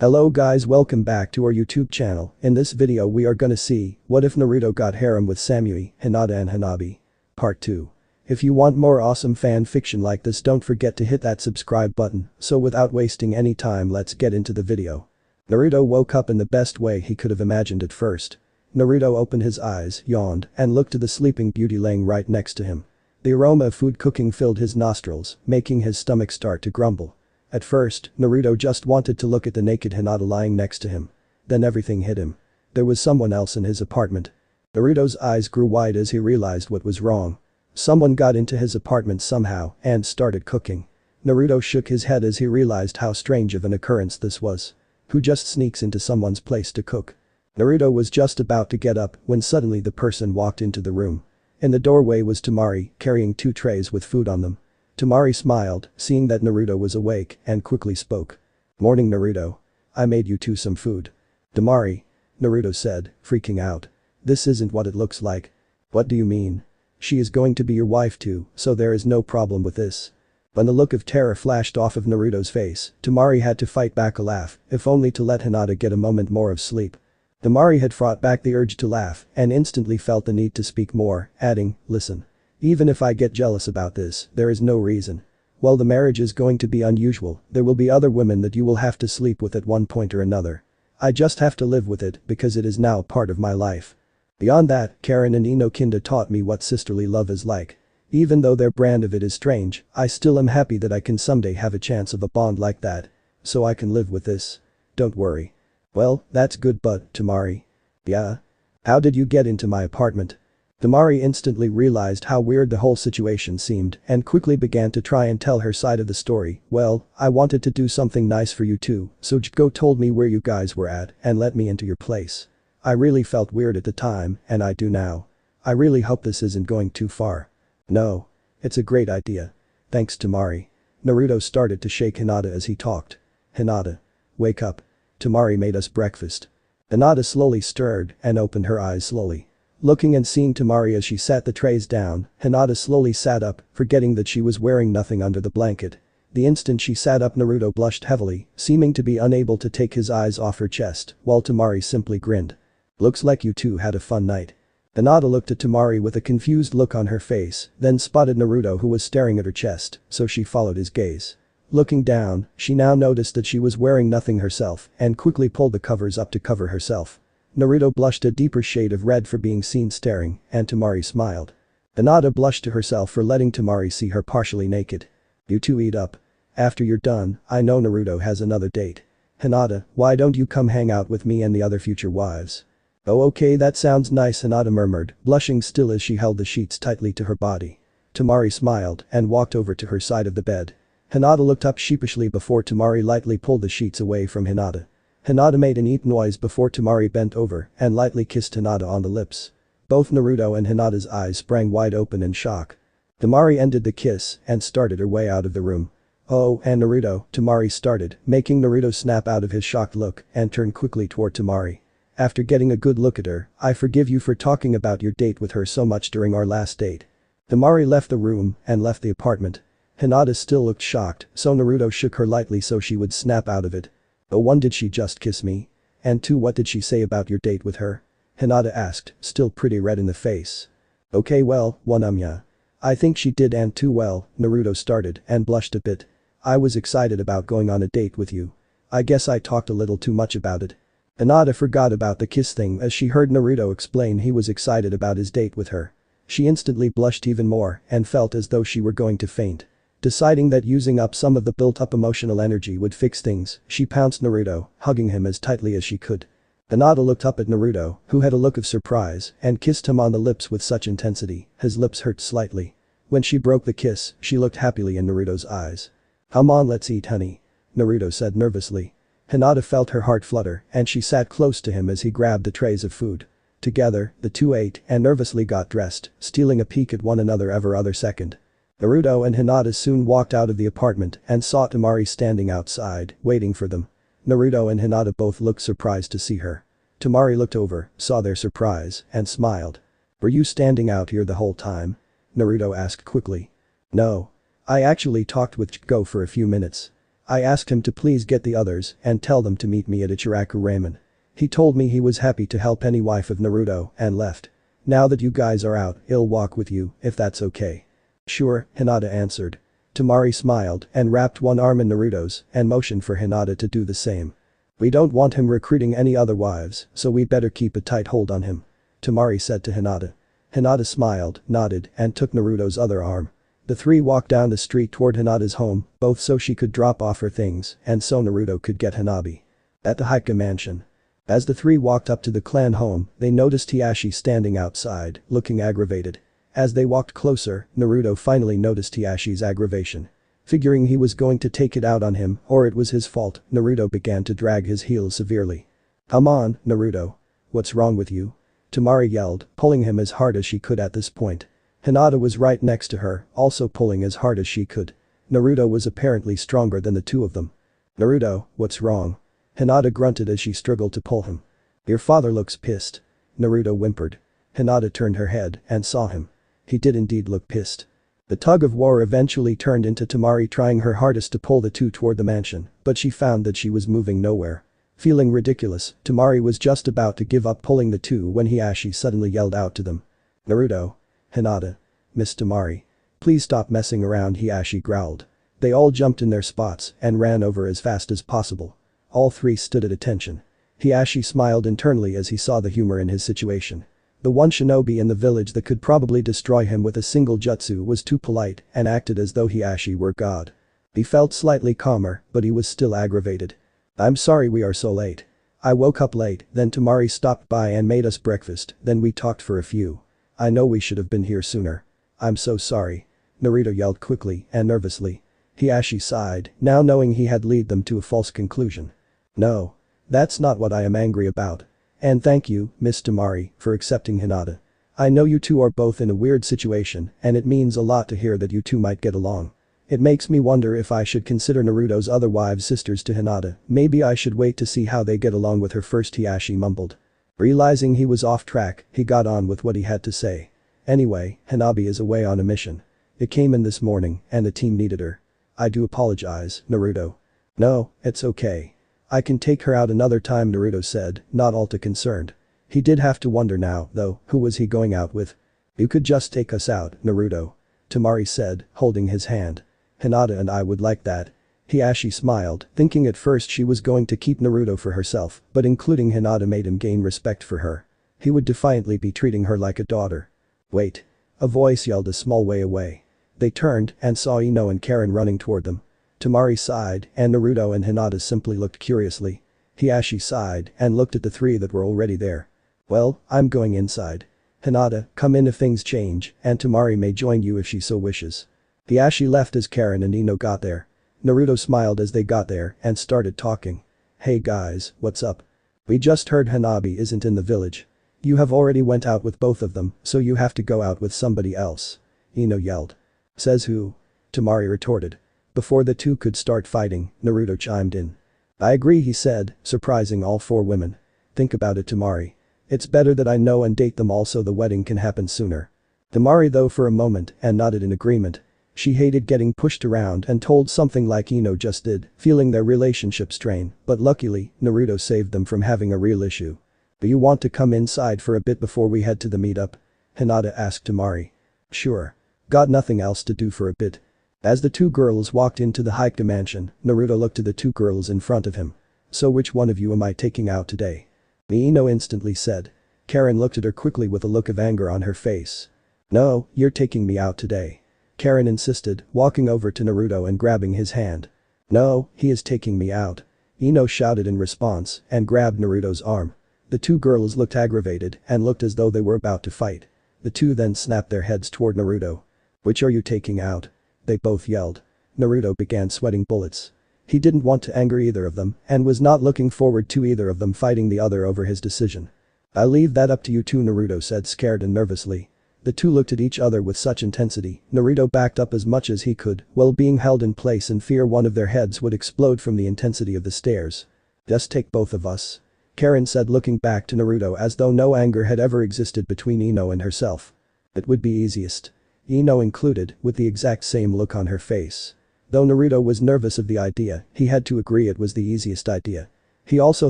Hello guys, welcome back to our YouTube channel. In this video we are gonna see, what if Naruto got harem with Samui, Hinata and Hanabi. Part 2. If you want more awesome fan fiction like this, don't forget to hit that subscribe button. So without wasting any time, let's get into the video. Naruto woke up in the best way he could have imagined at first. Naruto opened his eyes, yawned, and looked at the sleeping beauty laying right next to him. The aroma of food cooking filled his nostrils, making his stomach start to grumble. At first, Naruto just wanted to look at the naked Hinata lying next to him. Then everything hit him. There was someone else in his apartment. Naruto's eyes grew wide as he realized what was wrong. Someone got into his apartment somehow and started cooking. Naruto shook his head as he realized how strange of an occurrence this was. Who just sneaks into someone's place to cook? Naruto was just about to get up when suddenly the person walked into the room. In the doorway was Temari, carrying 2 trays with food on them. Temari smiled, seeing that Naruto was awake, and quickly spoke. "Morning Naruto. I made you 2 some food." "Temari," Naruto said, freaking out. "This isn't what it looks like." "What do you mean?" "She is going to be your wife too, so there is no problem with this." When the look of terror flashed off of Naruto's face, Temari had to fight back a laugh, if only to let Hinata get a moment more of sleep. Temari had fought back the urge to laugh and instantly felt the need to speak more, adding, "Listen. Even if I get jealous about this, there is no reason. While the marriage is going to be unusual, there will be other women that you will have to sleep with at one point or another. I just have to live with it because it is now part of my life. Beyond that, Karen and Inokinda taught me what sisterly love is like. Even though their brand of it is strange, I still am happy that I can someday have a chance of a bond like that. So I can live with this. Don't worry." "Well, that's good but, Temari." "Yeah? How did you get into my apartment?" Temari instantly realized how weird the whole situation seemed and quickly began to try and tell her side of the story. "Well, I wanted to do something nice for you too, so Jiko told me where you guys were at and let me into your place. I really felt weird at the time, and I do now. I really hope this isn't going too far." "No. It's a great idea. Thanks Temari." Naruto started to shake Hinata as he talked. "Hinata. Wake up. Temari made us breakfast." Hinata slowly stirred and opened her eyes slowly. Looking and seeing Temari as she sat the trays down, Hinata slowly sat up, forgetting that she was wearing nothing under the blanket. The instant she sat up, Naruto blushed heavily, seeming to be unable to take his eyes off her chest, while Temari simply grinned. "Looks like you two had a fun night." Hinata looked at Temari with a confused look on her face, then spotted Naruto who was staring at her chest, so she followed his gaze. Looking down, she now noticed that she was wearing nothing herself and quickly pulled the covers up to cover herself. Naruto blushed a deeper shade of red for being seen staring, and Temari smiled. Hinata blushed to herself for letting Temari see her partially naked. "You two eat up. After you're done, I know Naruto has another date. Hinata, why don't you come hang out with me and the other future wives?" "Oh okay, that sounds nice," Hinata murmured, blushing still as she held the sheets tightly to her body. Temari smiled and walked over to her side of the bed. Hinata looked up sheepishly before Temari lightly pulled the sheets away from Hinata. Hinata made an eep noise before Temari bent over and lightly kissed Hinata on the lips. Both Naruto and Hinata's eyes sprang wide open in shock. Temari ended the kiss and started her way out of the room. "Oh, and Naruto," Temari started, making Naruto snap out of his shocked look and turn quickly toward Temari. "After getting a good look at her, I forgive you for talking about your date with her so much during our last date." Temari left the room and left the apartment. Hinata still looked shocked, so Naruto shook her lightly so she would snap out of it. "Oh, 1, did she just kiss me? And 2, what did she say about your date with her?" Hinata asked, still pretty red in the face. "Okay well, 1 yeah. I think she did, and 2 well," Naruto started and blushed a bit. "I was excited about going on a date with you. I guess I talked a little too much about it." Hinata forgot about the kiss thing as she heard Naruto explain he was excited about his date with her. She instantly blushed even more and felt as though she were going to faint. Deciding that using up some of the built-up emotional energy would fix things, she pounced Naruto, hugging him as tightly as she could. Hinata looked up at Naruto, who had a look of surprise, and kissed him on the lips with such intensity, his lips hurt slightly. When she broke the kiss, she looked happily in Naruto's eyes. "Come on, let's eat honey," Naruto said nervously. Hinata felt her heart flutter and she sat close to him as he grabbed the trays of food. Together, the two ate and nervously got dressed, stealing a peek at one another every other second. Naruto and Hinata soon walked out of the apartment and saw Temari standing outside, waiting for them. Naruto and Hinata both looked surprised to see her. Temari looked over, saw their surprise, and smiled. "Were you standing out here the whole time?" Naruto asked quickly. "No. I actually talked with Jiko for a few minutes." I asked him to please get the others and tell them to meet me at Ichiraku Ramen. He told me he was happy to help any wife of Naruto and left. Now that you guys are out, he'll walk with you, if that's okay. Sure, Hinata answered. Temari smiled and wrapped one arm in Naruto's and motioned for Hinata to do the same. We don't want him recruiting any other wives, so we better keep a tight hold on him. Temari said to Hinata. Hinata smiled, nodded, and took Naruto's other arm. The three walked down the street toward Hinata's home, both so she could drop off her things and so Naruto could get Hanabi. At the Hika mansion. As the three walked up to the clan home, they noticed Hiashi standing outside, looking aggravated. As they walked closer, Naruto finally noticed Hiashi's aggravation. Figuring he was going to take it out on him or it was his fault, Naruto began to drag his heels severely. Come on, Naruto. What's wrong with you? Temari yelled, pulling him as hard as she could at this point. Hinata was right next to her, also pulling as hard as she could. Naruto was apparently stronger than the two of them. Naruto, what's wrong? Hinata grunted as she struggled to pull him. Your father looks pissed. Naruto whimpered. Hinata turned her head and saw him. He did indeed look pissed. The tug of war eventually turned into Temari trying her hardest to pull the two toward the mansion, but she found that she was moving nowhere. Feeling ridiculous, Temari was just about to give up pulling the two when Hiashi suddenly yelled out to them. Naruto. Hinata. Miss Temari. Please stop messing around, Hiashi growled. They all jumped in their spots and ran over as fast as possible. All three stood at attention. Hiashi smiled internally as he saw the humor in his situation. The one shinobi in the village that could probably destroy him with a single jutsu was too polite and acted as though Hiashi were God. He felt slightly calmer, but he was still aggravated. I'm sorry we are so late. I woke up late, then Temari stopped by and made us breakfast, then we talked for a few. I know we should have been here sooner. I'm so sorry. Naruto yelled quickly and nervously. Hiashi sighed, now knowing he had led them to a false conclusion. No. That's not what I am angry about. And thank you, Miss Temari, for accepting Hinata. I know you two are both in a weird situation and it means a lot to hear that you two might get along. It makes me wonder if I should consider Naruto's other wives sisters to Hinata, maybe I should wait to see how they get along with her first, Hiashi mumbled. Realizing he was off track, he got on with what he had to say. Anyway, Hanabi is away on a mission. It came in this morning and the team needed her. I do apologize, Naruto. No, it's okay. I can take her out another time, Naruto said, not all too concerned. He did have to wonder now, though, who was he going out with? You could just take us out, Naruto. Temari said, holding his hand. Hinata and I would like that. Hiashi smiled, thinking at first she was going to keep Naruto for herself, but including Hinata made him gain respect for her. He would defiantly be treating her like a daughter. Wait. A voice yelled a small way away. They turned and saw Ino and Karen running toward them. Temari sighed and Naruto and Hinata simply looked curiously. Hiashi sighed and looked at the three that were already there. Well, I'm going inside. Hinata, come in if things change, and Temari may join you if she so wishes. Hiashi left as Karen and Ino got there. Naruto smiled as they got there and started talking. Hey guys, what's up? We just heard Hanabi isn't in the village. You have already went out with both of them, so you have to go out with somebody else. Ino yelled. Says who? Temari retorted. Before the two could start fighting, Naruto chimed in. I agree, he said, surprising all four women. Think about it, Temari. It's better that I know and date them all so the wedding can happen sooner. Temari though for a moment and nodded in agreement. She hated getting pushed around and told something like Ino just did, feeling their relationship strain, but luckily, Naruto saved them from having a real issue. Do you want to come inside for a bit before we head to the meetup? Hinata asked Temari. Sure. Got nothing else to do for a bit. As the two girls walked into the Hika mansion, Naruto looked to the two girls in front of him. So which one of you am I taking out today? Ino instantly said. Karen looked at her quickly with a look of anger on her face. No, you're taking me out today. Karen insisted, walking over to Naruto and grabbing his hand. No, he is taking me out. Ino shouted in response and grabbed Naruto's arm. The two girls looked aggravated and looked as though they were about to fight. The two then snapped their heads toward Naruto. Which are you taking out? They both yelled. Naruto began sweating bullets. He didn't want to anger either of them and was not looking forward to either of them fighting the other over his decision. I'll leave that up to you two, Naruto said, scared and nervously. The two looked at each other with such intensity, Naruto backed up as much as he could while being held in place in fear one of their heads would explode from the intensity of the stares. Just take both of us. Karen said, looking back to Naruto as though no anger had ever existed between Ino and herself. It would be easiest. Ino included, with the exact same look on her face. Though Naruto was nervous of the idea, he had to agree it was the easiest idea. He also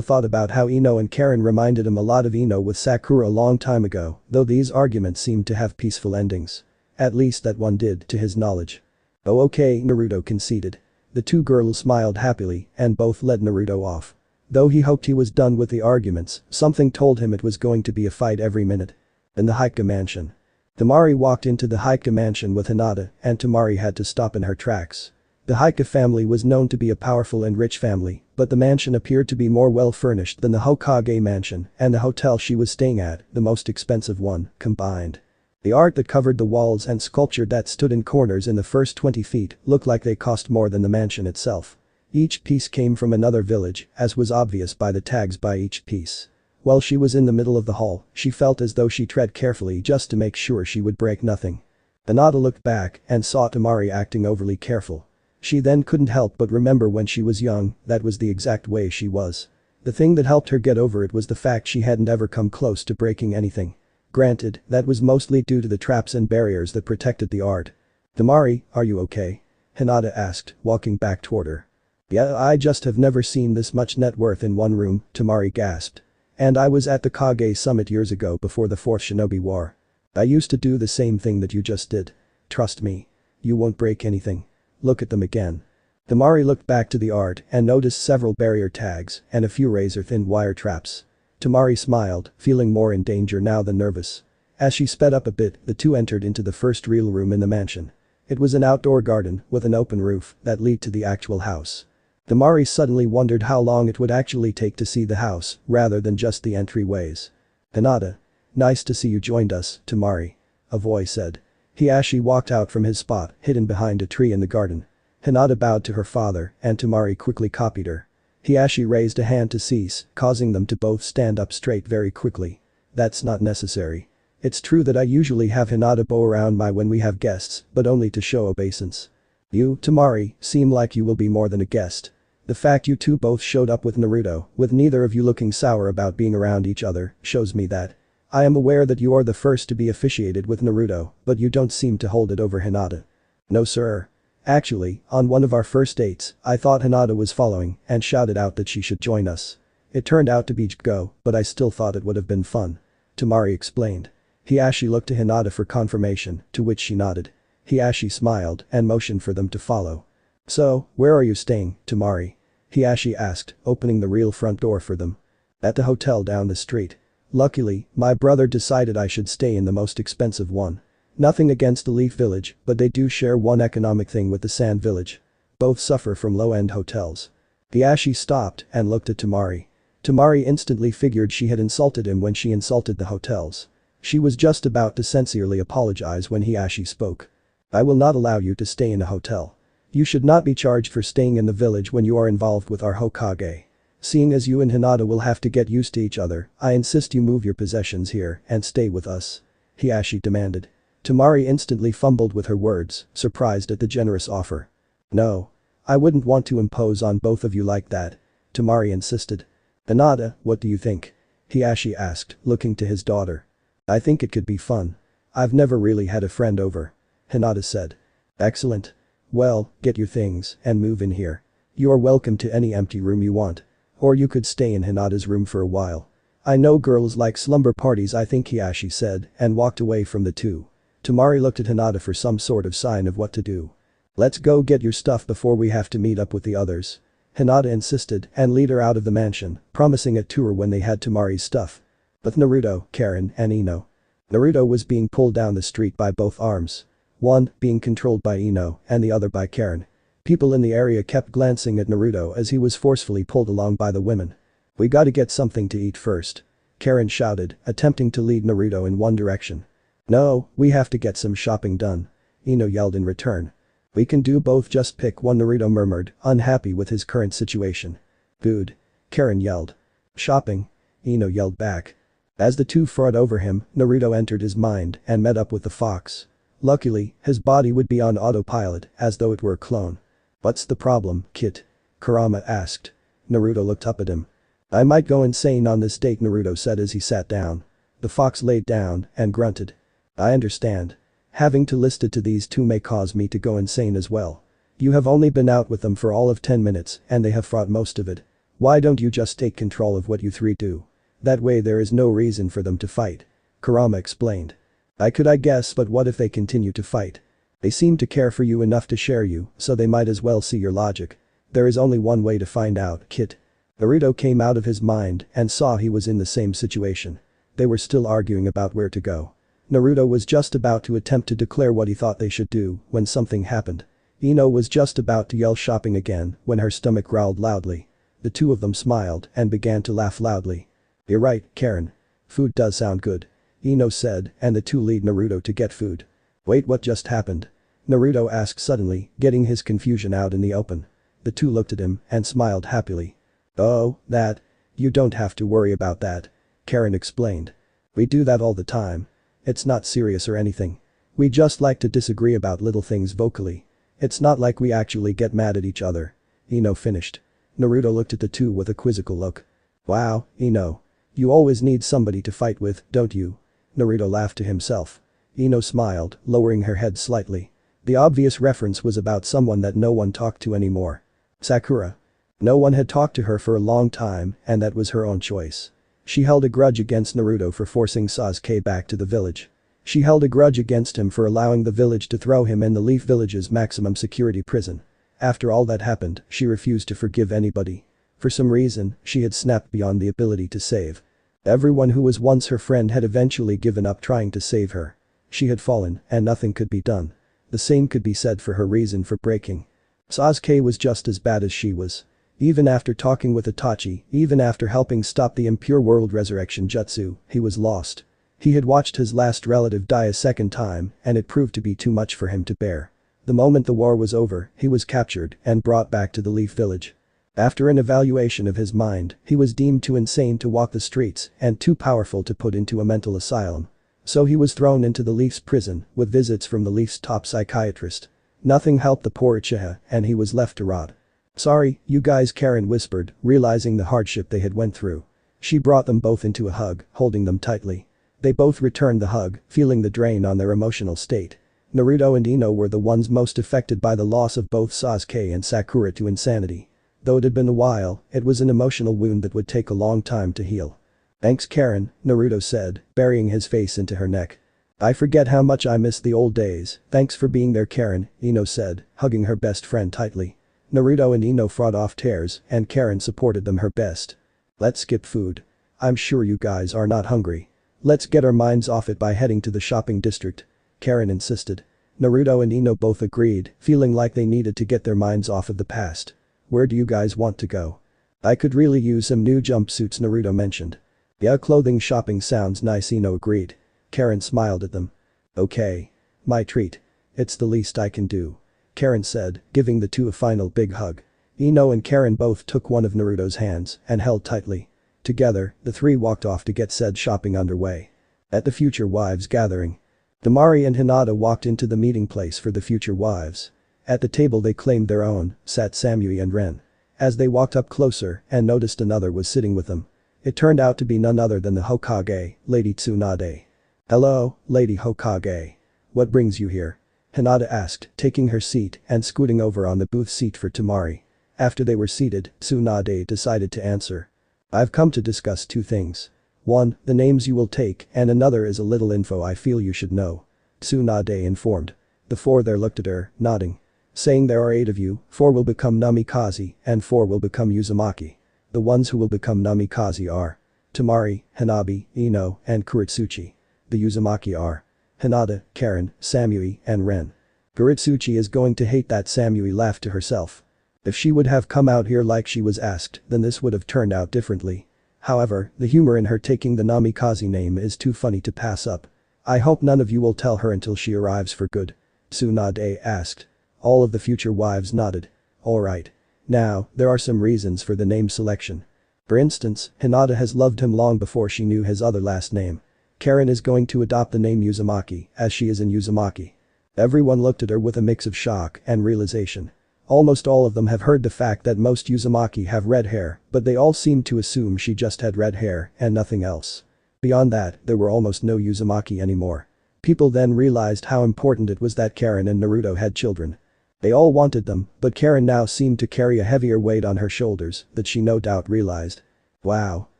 thought about how Ino and Karen reminded him a lot of Ino with Sakura a long time ago, though these arguments seemed to have peaceful endings. At least that one did, to his knowledge. "Oh okay," Naruto conceded. The two girls smiled happily and both let Naruto off. Though he hoped he was done with the arguments, something told him it was going to be a fight every minute. In the Hika mansion. Temari walked into the Hika mansion with Hinata and Temari had to stop in her tracks. The Hika family was known to be a powerful and rich family, but the mansion appeared to be more well furnished than the Hokage mansion and the hotel she was staying at, the most expensive one, combined. The art that covered the walls and sculpture that stood in corners in the first 20 feet looked like they cost more than the mansion itself. Each piece came from another village, as was obvious by the tags by each piece. While she was in the middle of the hall, she felt as though she tread carefully just to make sure she would break nothing. Hinata looked back and saw Temari acting overly careful. She then couldn't help but remember when she was young, that was the exact way she was. The thing that helped her get over it was the fact she hadn't ever come close to breaking anything. Granted, that was mostly due to the traps and barriers that protected the art. "Temari, are you okay?" Hinata asked, walking back toward her. "Yeah, I just have never seen this much net worth in one room," Temari gasped. "And I was at the Kage summit years ago before the 4th Shinobi War. I used to do the same thing that you just did. Trust me. You won't break anything. Look at them again." Temari looked back to the art and noticed several barrier tags and a few razor-thin wire traps. Temari smiled, feeling more in danger now than nervous. As she sped up a bit, the two entered into the first real room in the mansion. It was an outdoor garden with an open roof that led to the actual house. Temari suddenly wondered how long it would actually take to see the house, rather than just the entryways. "Hinata. Nice to see you joined us, Temari," a voice said. Hiashi walked out from his spot, hidden behind a tree in the garden. Hinata bowed to her father, and Temari quickly copied her. Hiashi raised a hand to cease, causing them to both stand up straight very quickly. "That's not necessary. It's true that I usually have Hinata bow around when we have guests, but only to show obeisance. You, Temari, seem like you will be more than a guest. The fact you two both showed up with Naruto, with neither of you looking sour about being around each other, shows me that. I am aware that you are the first to be officiated with Naruto, but you don't seem to hold it over Hinata." "No sir. Actually, on one of our first dates, I thought Hinata was following and shouted out that she should join us. It turned out to be go, but I still thought it would have been fun," Temari explained. Hiashi looked to Hinata for confirmation, to which she nodded. Hiashi smiled and motioned for them to follow. "So, where are you staying, Temari?" Hiashi asked, opening the real front door for them. "At the hotel down the street. Luckily, my brother decided I should stay in the most expensive one. Nothing against the Leaf Village, but they do share one economic thing with the Sand Village. Both suffer from low-end hotels." Hiashi stopped and looked at Temari. Temari instantly figured she had insulted him when she insulted the hotels. She was just about to sincerely apologize when Hiashi spoke. "I will not allow you to stay in a hotel. You should not be charged for staying in the village when you are involved with our Hokage. Seeing as you and Hinata will have to get used to each other, I insist you move your possessions here and stay with us," Hiashi demanded. Temari instantly fumbled with her words, surprised at the generous offer. "No. I wouldn't want to impose on both of you like that," Temari insisted. "Hinata, what do you think?" Hiashi asked, looking to his daughter. "I think it could be fun. I've never really had a friend over," Hinata said. "Excellent. Well, get your things and move in here. You are welcome to any empty room you want. Or you could stay in Hinata's room for a while. I know girls like slumber parties, I think," Hiashi said and walked away from the two. Temari looked at Hinata for some sort of sign of what to do. "Let's go get your stuff before we have to meet up with the others," Hinata insisted and lead her out of the mansion, promising a tour when they had Temari's stuff. With Naruto, Karen, and Ino. Naruto was being pulled down the street by both arms. One being controlled by Ino and the other by Karen. People in the area kept glancing at Naruto as he was forcefully pulled along by the women. "We gotta get something to eat first," Karen shouted, attempting to lead Naruto in one direction. "No, we have to get some shopping done," Ino yelled in return. "We can do both, just pick one," Naruto murmured, unhappy with his current situation. "Good," Karen yelled. "Shopping," Ino yelled back. As the two fought over him, Naruto entered his mind and met up with the fox. Luckily, his body would be on autopilot, as though it were a clone. "What's the problem, kid?" Kurama asked. Naruto looked up at him. "I might go insane on this date," Naruto said as he sat down. The fox laid down and grunted. "I understand. Having to listen to these two may cause me to go insane as well. You have only been out with them for all of 10 minutes and they have fought most of it. Why don't you just take control of what you three do? That way there is no reason for them to fight. Kurama explained. I guess, but what if they continue to fight? They seem to care for you enough to share you, so they might as well see your logic. There is only one way to find out, Kit. Naruto came out of his mind and saw he was in the same situation. They were still arguing about where to go. Naruto was just about to attempt to declare what he thought they should do when something happened. Ino was just about to yell shopping again when her stomach growled loudly. The two of them smiled and began to laugh loudly. You're right, Karen. Food does sound good. Ino said, and the two lead Naruto to get food. Wait, what just happened? Naruto asked suddenly, getting his confusion out in the open. The two looked at him and smiled happily. Oh, that. You don't have to worry about that. Karen explained. We do that all the time. It's not serious or anything. We just like to disagree about little things vocally. It's not like we actually get mad at each other. Ino finished. Naruto looked at the two with a quizzical look. Wow, Ino. You always need somebody to fight with, don't you? Naruto laughed to himself. Ino smiled, lowering her head slightly. The obvious reference was about someone that no one talked to anymore. Sakura. No one had talked to her for a long time, and that was her own choice. She held a grudge against Naruto for forcing Sasuke back to the village. She held a grudge against him for allowing the village to throw him in the Leaf Village's maximum security prison. After all that happened, she refused to forgive anybody. For some reason, she had snapped beyond the ability to save. Everyone who was once her friend had eventually given up trying to save her. She had fallen, and nothing could be done. The same could be said for her reason for breaking. Sasuke was just as bad as she was. Even after talking with Itachi, even after helping stop the impure world resurrection jutsu, he was lost. He had watched his last relative die a second time, and it proved to be too much for him to bear. The moment the war was over, he was captured and brought back to the Leaf Village. After an evaluation of his mind, he was deemed too insane to walk the streets and too powerful to put into a mental asylum. So he was thrown into the Leaf's prison with visits from the Leaf's top psychiatrist. Nothing helped the poor Uchiha, and he was left to rot. Sorry, you guys, Karen whispered, realizing the hardship they had went through. She brought them both into a hug, holding them tightly. They both returned the hug, feeling the drain on their emotional state. Naruto and Ino were the ones most affected by the loss of both Sasuke and Sakura to insanity. Though it had been a while, it was an emotional wound that would take a long time to heal. Thanks, Karen, Naruto said, burying his face into her neck. I forget how much I miss the old days, thanks for being there, Karen, Ino said, hugging her best friend tightly. Naruto and Ino fought off tears, and Karen supported them her best. Let's skip food. I'm sure you guys are not hungry. Let's get our minds off it by heading to the shopping district. Karen insisted. Naruto and Ino both agreed, feeling like they needed to get their minds off of the past. Where do you guys want to go? I could really use some new jumpsuits, Naruto mentioned. Yeah, clothing shopping sounds nice, Ino agreed. Karen smiled at them. Okay. My treat. It's the least I can do. Karen said, giving the two a final big hug. Ino and Karen both took one of Naruto's hands and held tightly. Together, the three walked off to get said shopping underway. At the future wives gathering. Damari and Hinata walked into the meeting place for the future wives. At the table they claimed their own, sat Samui and Ren. As they walked up closer and noticed another was sitting with them. It turned out to be none other than the Hokage, Lady Tsunade. Hello, Lady Hokage. What brings you here? Hinata asked, taking her seat and scooting over on the booth seat for Tamari. After they were seated, Tsunade decided to answer. I've come to discuss two things. One, the names you will take, and another is a little info I feel you should know. Tsunade informed. The four there looked at her, nodding. Saying there are 8 of you, 4 will become Namikaze, and 4 will become Uzumaki. The ones who will become Namikaze are Tamari, Hanabi, Ino, and Kuritsuchi. The Uzumaki are Hinata, Karen, Samui, and Ren. Kuritsuchi is going to hate that. Samui laughed to herself. If she would have come out here like she was asked, then this would have turned out differently. However, the humor in her taking the Namikaze name is too funny to pass up. I hope none of you will tell her until she arrives for good. Tsunade asked. All of the future wives nodded. Alright. Now, there are some reasons for the name selection. For instance, Hinata has loved him long before she knew his other last name. Karen is going to adopt the name Uzumaki, as she is an Uzumaki. Everyone looked at her with a mix of shock and realization. Almost all of them have heard the fact that most Uzumaki have red hair, but they all seemed to assume she just had red hair and nothing else. Beyond that, there were almost no Uzumaki anymore. People then realized how important it was that Karen and Naruto had children. They all wanted them, but Karen now seemed to carry a heavier weight on her shoulders that she no doubt realized. Wow.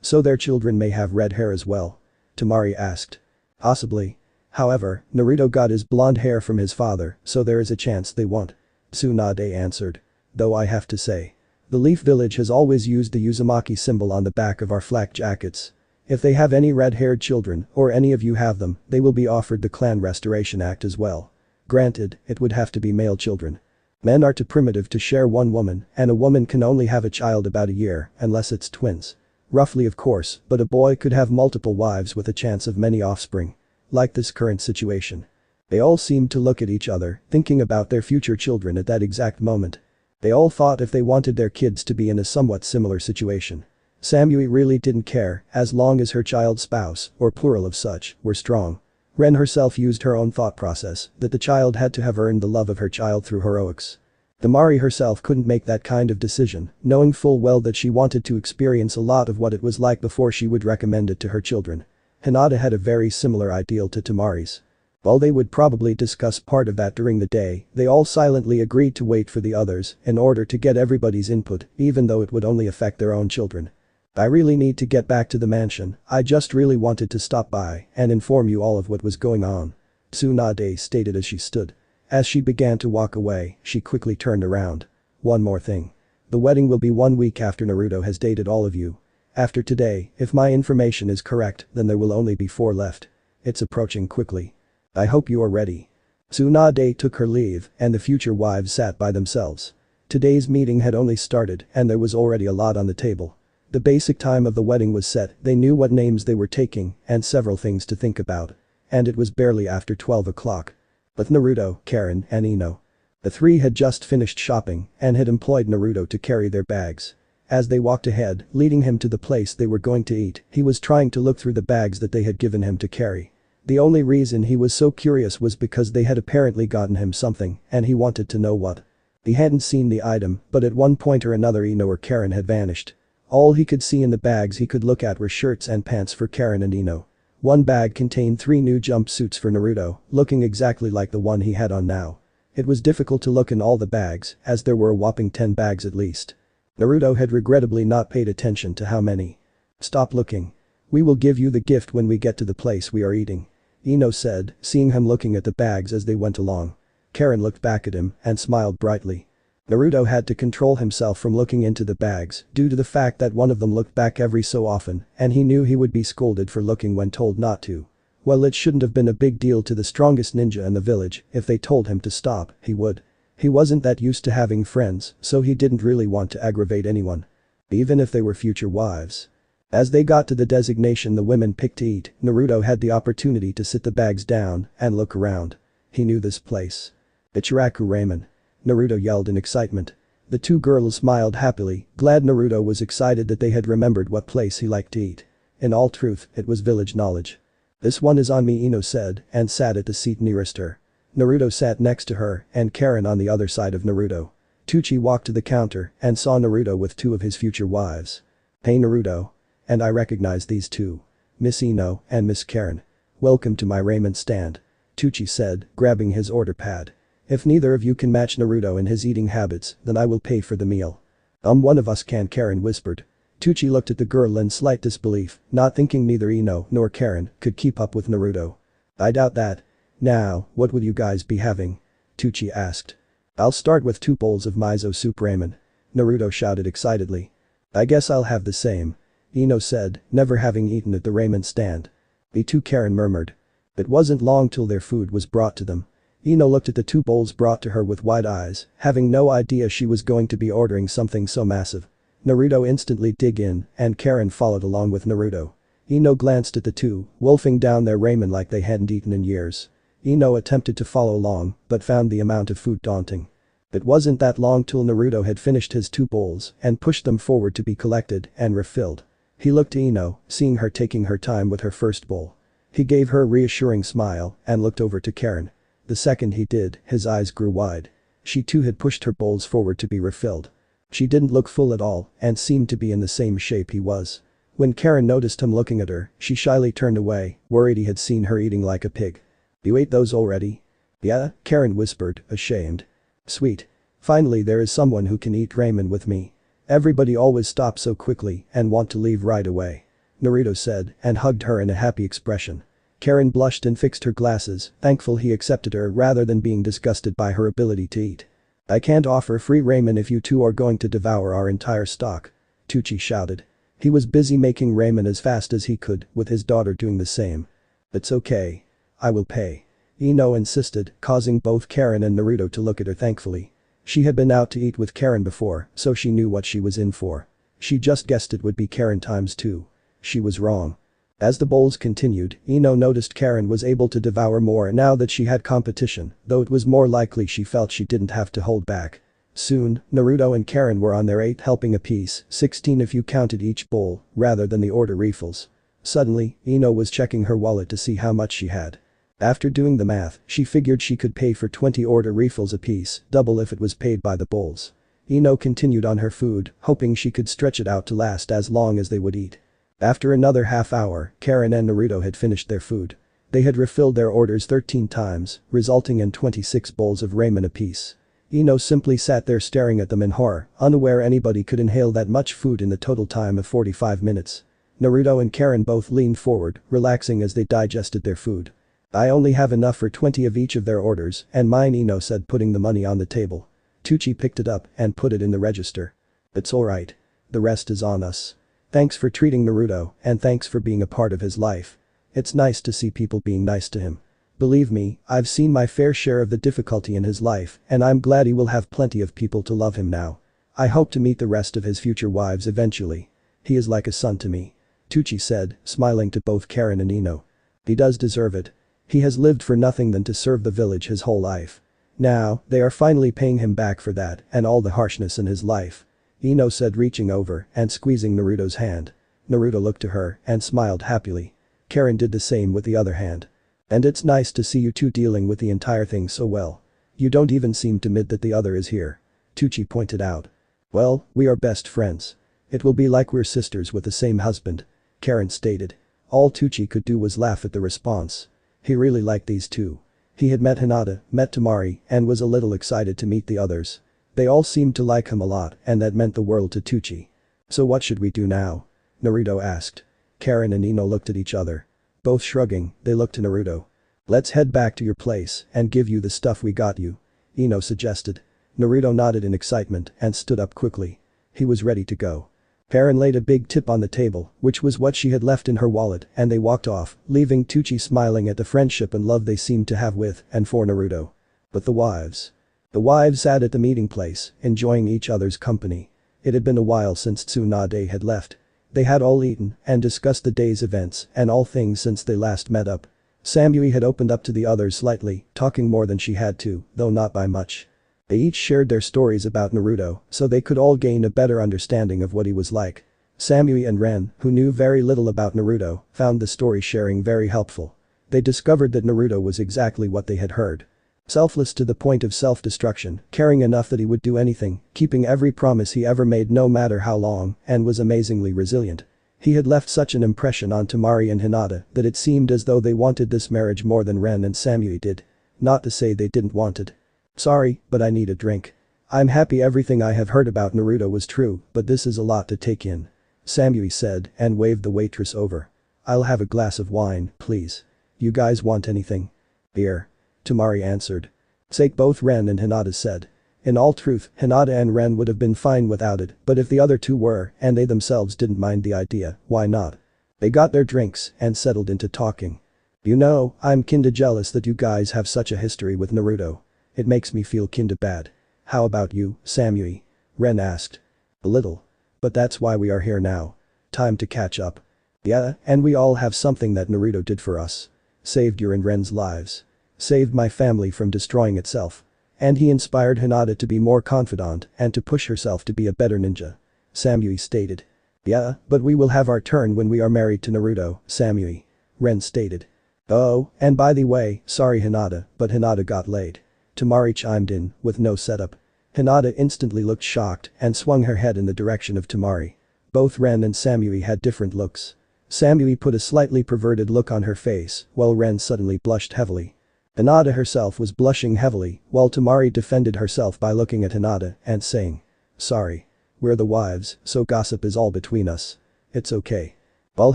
So their children may have red hair as well? Temari asked. Possibly. However, Naruto got his blonde hair from his father, so there is a chance they won't. Tsunade answered. Though I have to say. The Leaf Village has always used the Uzumaki symbol on the back of our flak jackets. If they have any red-haired children, or any of you have them, they will be offered the Clan Restoration Act as well. Granted, it would have to be male children. Men are too primitive to share one woman, and a woman can only have a child about a year, unless it's twins. Roughly of course, but a boy could have multiple wives with a chance of many offspring. Like this current situation. They all seemed to look at each other, thinking about their future children at that exact moment. They all thought if they wanted their kids to be in a somewhat similar situation. Samui really didn't care, as long as her child's spouse, or plural of such, were strong. Ren herself used her own thought process, that the child had to have earned the love of her child through heroics. Temari herself couldn't make that kind of decision, knowing full well that she wanted to experience a lot of what it was like before she would recommend it to her children. Hinata had a very similar ideal to Temari's. While they would probably discuss part of that during the day, they all silently agreed to wait for the others in order to get everybody's input, even though it would only affect their own children. I really need to get back to the mansion, I just really wanted to stop by and inform you all of what was going on. Tsunade stated as she stood. As she began to walk away, she quickly turned around. One more thing. The wedding will be 1 week after Naruto has dated all of you. After today, if my information is correct, then there will only be 4 left. It's approaching quickly. I hope you are ready. Tsunade took her leave, and the future wives sat by themselves. Today's meeting had only started, and there was already a lot on the table. The basic time of the wedding was set, they knew what names they were taking, and several things to think about. And it was barely after 12 o'clock. With Naruto, Karen, and Ino. The 3 had just finished shopping, and had employed Naruto to carry their bags. As they walked ahead, leading him to the place they were going to eat, he was trying to look through the bags that they had given him to carry. The only reason he was so curious was because they had apparently gotten him something, and he wanted to know what. He hadn't seen the item, but at one point or another Ino or Karen had vanished. All he could see in the bags he could look at were shirts and pants for Karen and Ino. One bag contained 3 new jumpsuits for Naruto, looking exactly like the one he had on now. It was difficult to look in all the bags, as there were a whopping 10 bags at least. Naruto had regrettably not paid attention to how many. Stop looking. We will give you the gift when we get to the place we are eating. Ino said, seeing him looking at the bags as they went along. Karen looked back at him and smiled brightly. Naruto had to control himself from looking into the bags due to the fact that one of them looked back every so often, and he knew he would be scolded for looking when told not to. Well, it shouldn't have been a big deal to the strongest ninja in the village, if they told him to stop, he would. He wasn't that used to having friends, so he didn't really want to aggravate anyone. Even if they were future wives. As they got to the designation the women picked to eat, Naruto had the opportunity to sit the bags down and look around. He knew this place. Ichiraku Ramen. Naruto yelled in excitement. The 2 girls smiled happily, glad Naruto was excited that they had remembered what place he liked to eat. In all truth, it was village knowledge. This one is on me, Ino said, and sat at the seat nearest her. Naruto sat next to her, and Karen on the other side of Naruto. Tucci walked to the counter and saw Naruto with 2 of his future wives. Hey Naruto. And I recognize these 2. Miss Ino and Miss Karen. Welcome to my ramen stand. Tucci said, grabbing his order pad. If neither of you can match Naruto in his eating habits, then I will pay for the meal. One of us can, Karen whispered. Tucci looked at the girl in slight disbelief, not thinking neither Ino nor Karen could keep up with Naruto. I doubt that. Now, what would you guys be having? Tucci asked. I'll start with 2 bowls of miso soup ramen. Naruto shouted excitedly. I guess I'll have the same. Ino said, never having eaten at the ramen stand. Me too, Karen murmured. It wasn't long till their food was brought to them. Ino looked at the 2 bowls brought to her with wide eyes, having no idea she was going to be ordering something so massive. Naruto instantly dug in, and Karen followed along with Naruto. Ino glanced at the 2, wolfing down their ramen like they hadn't eaten in years. Ino attempted to follow along, but found the amount of food daunting. It wasn't that long till Naruto had finished his 2 bowls and pushed them forward to be collected and refilled. He looked at Ino, seeing her taking her time with her first bowl. He gave her a reassuring smile and looked over to Karen. The second he did, his eyes grew wide. She too had pushed her bowls forward to be refilled. She didn't look full at all and seemed to be in the same shape he was. When Karen noticed him looking at her, she shyly turned away, worried he had seen her eating like a pig. You ate those already? Yeah, Karen whispered, ashamed. Sweet. Finally there is someone who can eat ramen with me. Everybody always stops so quickly and want to leave right away. Naruto said and hugged her in a happy expression. Karen blushed and fixed her glasses, thankful he accepted her rather than being disgusted by her ability to eat. I can't offer free ramen if you two are going to devour our entire stock. Tucci shouted. He was busy making ramen as fast as he could, with his daughter doing the same. It's okay. I will pay. Ino insisted, causing both Karen and Naruto to look at her thankfully. She had been out to eat with Karen before, so she knew what she was in for. She just guessed it would be Karen times 2. She was wrong. As the bowls continued, Ino noticed Karen was able to devour more now that she had competition, though it was more likely she felt she didn't have to hold back. Soon, Naruto and Karen were on their 8th helping apiece, 16 if you counted each bowl, rather than the order refills. Suddenly, Ino was checking her wallet to see how much she had. After doing the math, she figured she could pay for 20 order refills apiece, double if it was paid by the bowls. Ino continued on her food, hoping she could stretch it out to last as long as they would eat. After another half hour, Karen and Naruto had finished their food. They had refilled their orders 13 times, resulting in 26 bowls of ramen apiece. Ino simply sat there staring at them in horror, unaware anybody could inhale that much food in the total time of 45 minutes. Naruto and Karen both leaned forward, relaxing as they digested their food. I only have enough for 20 of each of their orders, and mine, Ino said, putting the money on the table. Tucci picked it up and put it in the register. It's alright. The rest is on us. Thanks for treating Naruto, and thanks for being a part of his life. It's nice to see people being nice to him. Believe me, I've seen my fair share of the difficulty in his life, and I'm glad he will have plenty of people to love him now. I hope to meet the rest of his future wives eventually. He is like a son to me. Tucci said, smiling to both Karen and Ino. He does deserve it. He has lived for nothing than to serve the village his whole life. Now, they are finally paying him back for that and all the harshness in his life. Ino said, reaching over and squeezing Naruto's hand. Naruto looked to her and smiled happily. Karen did the same with the other hand. And it's nice to see you two dealing with the entire thing so well. You don't even seem to admit that the other is here. Tucci pointed out. Well, we are best friends. It will be like we're sisters with the same husband. Karen stated. All Tucci could do was laugh at the response. He really liked these two. He had met Hinata, met Temari, and was a little excited to meet the others. They all seemed to like him a lot, and that meant the world to Tucci. So what should we do now? Naruto asked. Karen and Ino looked at each other. Both shrugging, they looked to Naruto. Let's head back to your place and give you the stuff we got you. Ino suggested. Naruto nodded in excitement and stood up quickly. He was ready to go. Karen laid a big tip on the table, which was what she had left in her wallet, and they walked off, leaving Tucci smiling at the friendship and love they seemed to have with and for Naruto. But the wives. The wives sat at the meeting place, enjoying each other's company. It had been a while since Tsunade had left. They had all eaten and discussed the day's events and all things since they last met up. Samui had opened up to the others slightly, talking more than she had to, though not by much. They each shared their stories about Naruto, so they could all gain a better understanding of what he was like. Samui and Ren, who knew very little about Naruto, found the story sharing very helpful. They discovered that Naruto was exactly what they had heard. Selfless to the point of self-destruction, caring enough that he would do anything, keeping every promise he ever made no matter how long, and was amazingly resilient. He had left such an impression on Temari and Hinata that it seemed as though they wanted this marriage more than Ren and Samui did. Not to say they didn't want it. Sorry, but I need a drink. I'm happy everything I have heard about Naruto was true, but this is a lot to take in. Samui said and waved the waitress over. I'll have a glass of wine, please. You guys want anything? Beer. Temari answered. Sake both Ren and Hinata said. In all truth, Hinata and Ren would have been fine without it, but if the other two were, and they themselves didn't mind the idea, why not? They got their drinks and settled into talking. You know, I'm kinda jealous that you guys have such a history with Naruto. It makes me feel kinda bad. How about you, Samui? Ren asked. A little. But that's why we are here now. Time to catch up. Yeah, and we all have something that Naruto did for us. Saved your and Ren's lives. Saved my family from destroying itself. And he inspired Hinata to be more confident and to push herself to be a better ninja. Samui stated. Yeah, but we will have our turn when we are married to Naruto, Samui. Ren stated. Oh, and by the way, sorry Hinata, but Hinata got laid. Temari chimed in, with no setup. Hinata instantly looked shocked and swung her head in the direction of Temari. Both Ren and Samui had different looks. Samui put a slightly perverted look on her face, while Ren suddenly blushed heavily. Hinata herself was blushing heavily, while Tamari defended herself by looking at Hinata and saying, "Sorry. We're the wives, so gossip is all between us. It's okay." While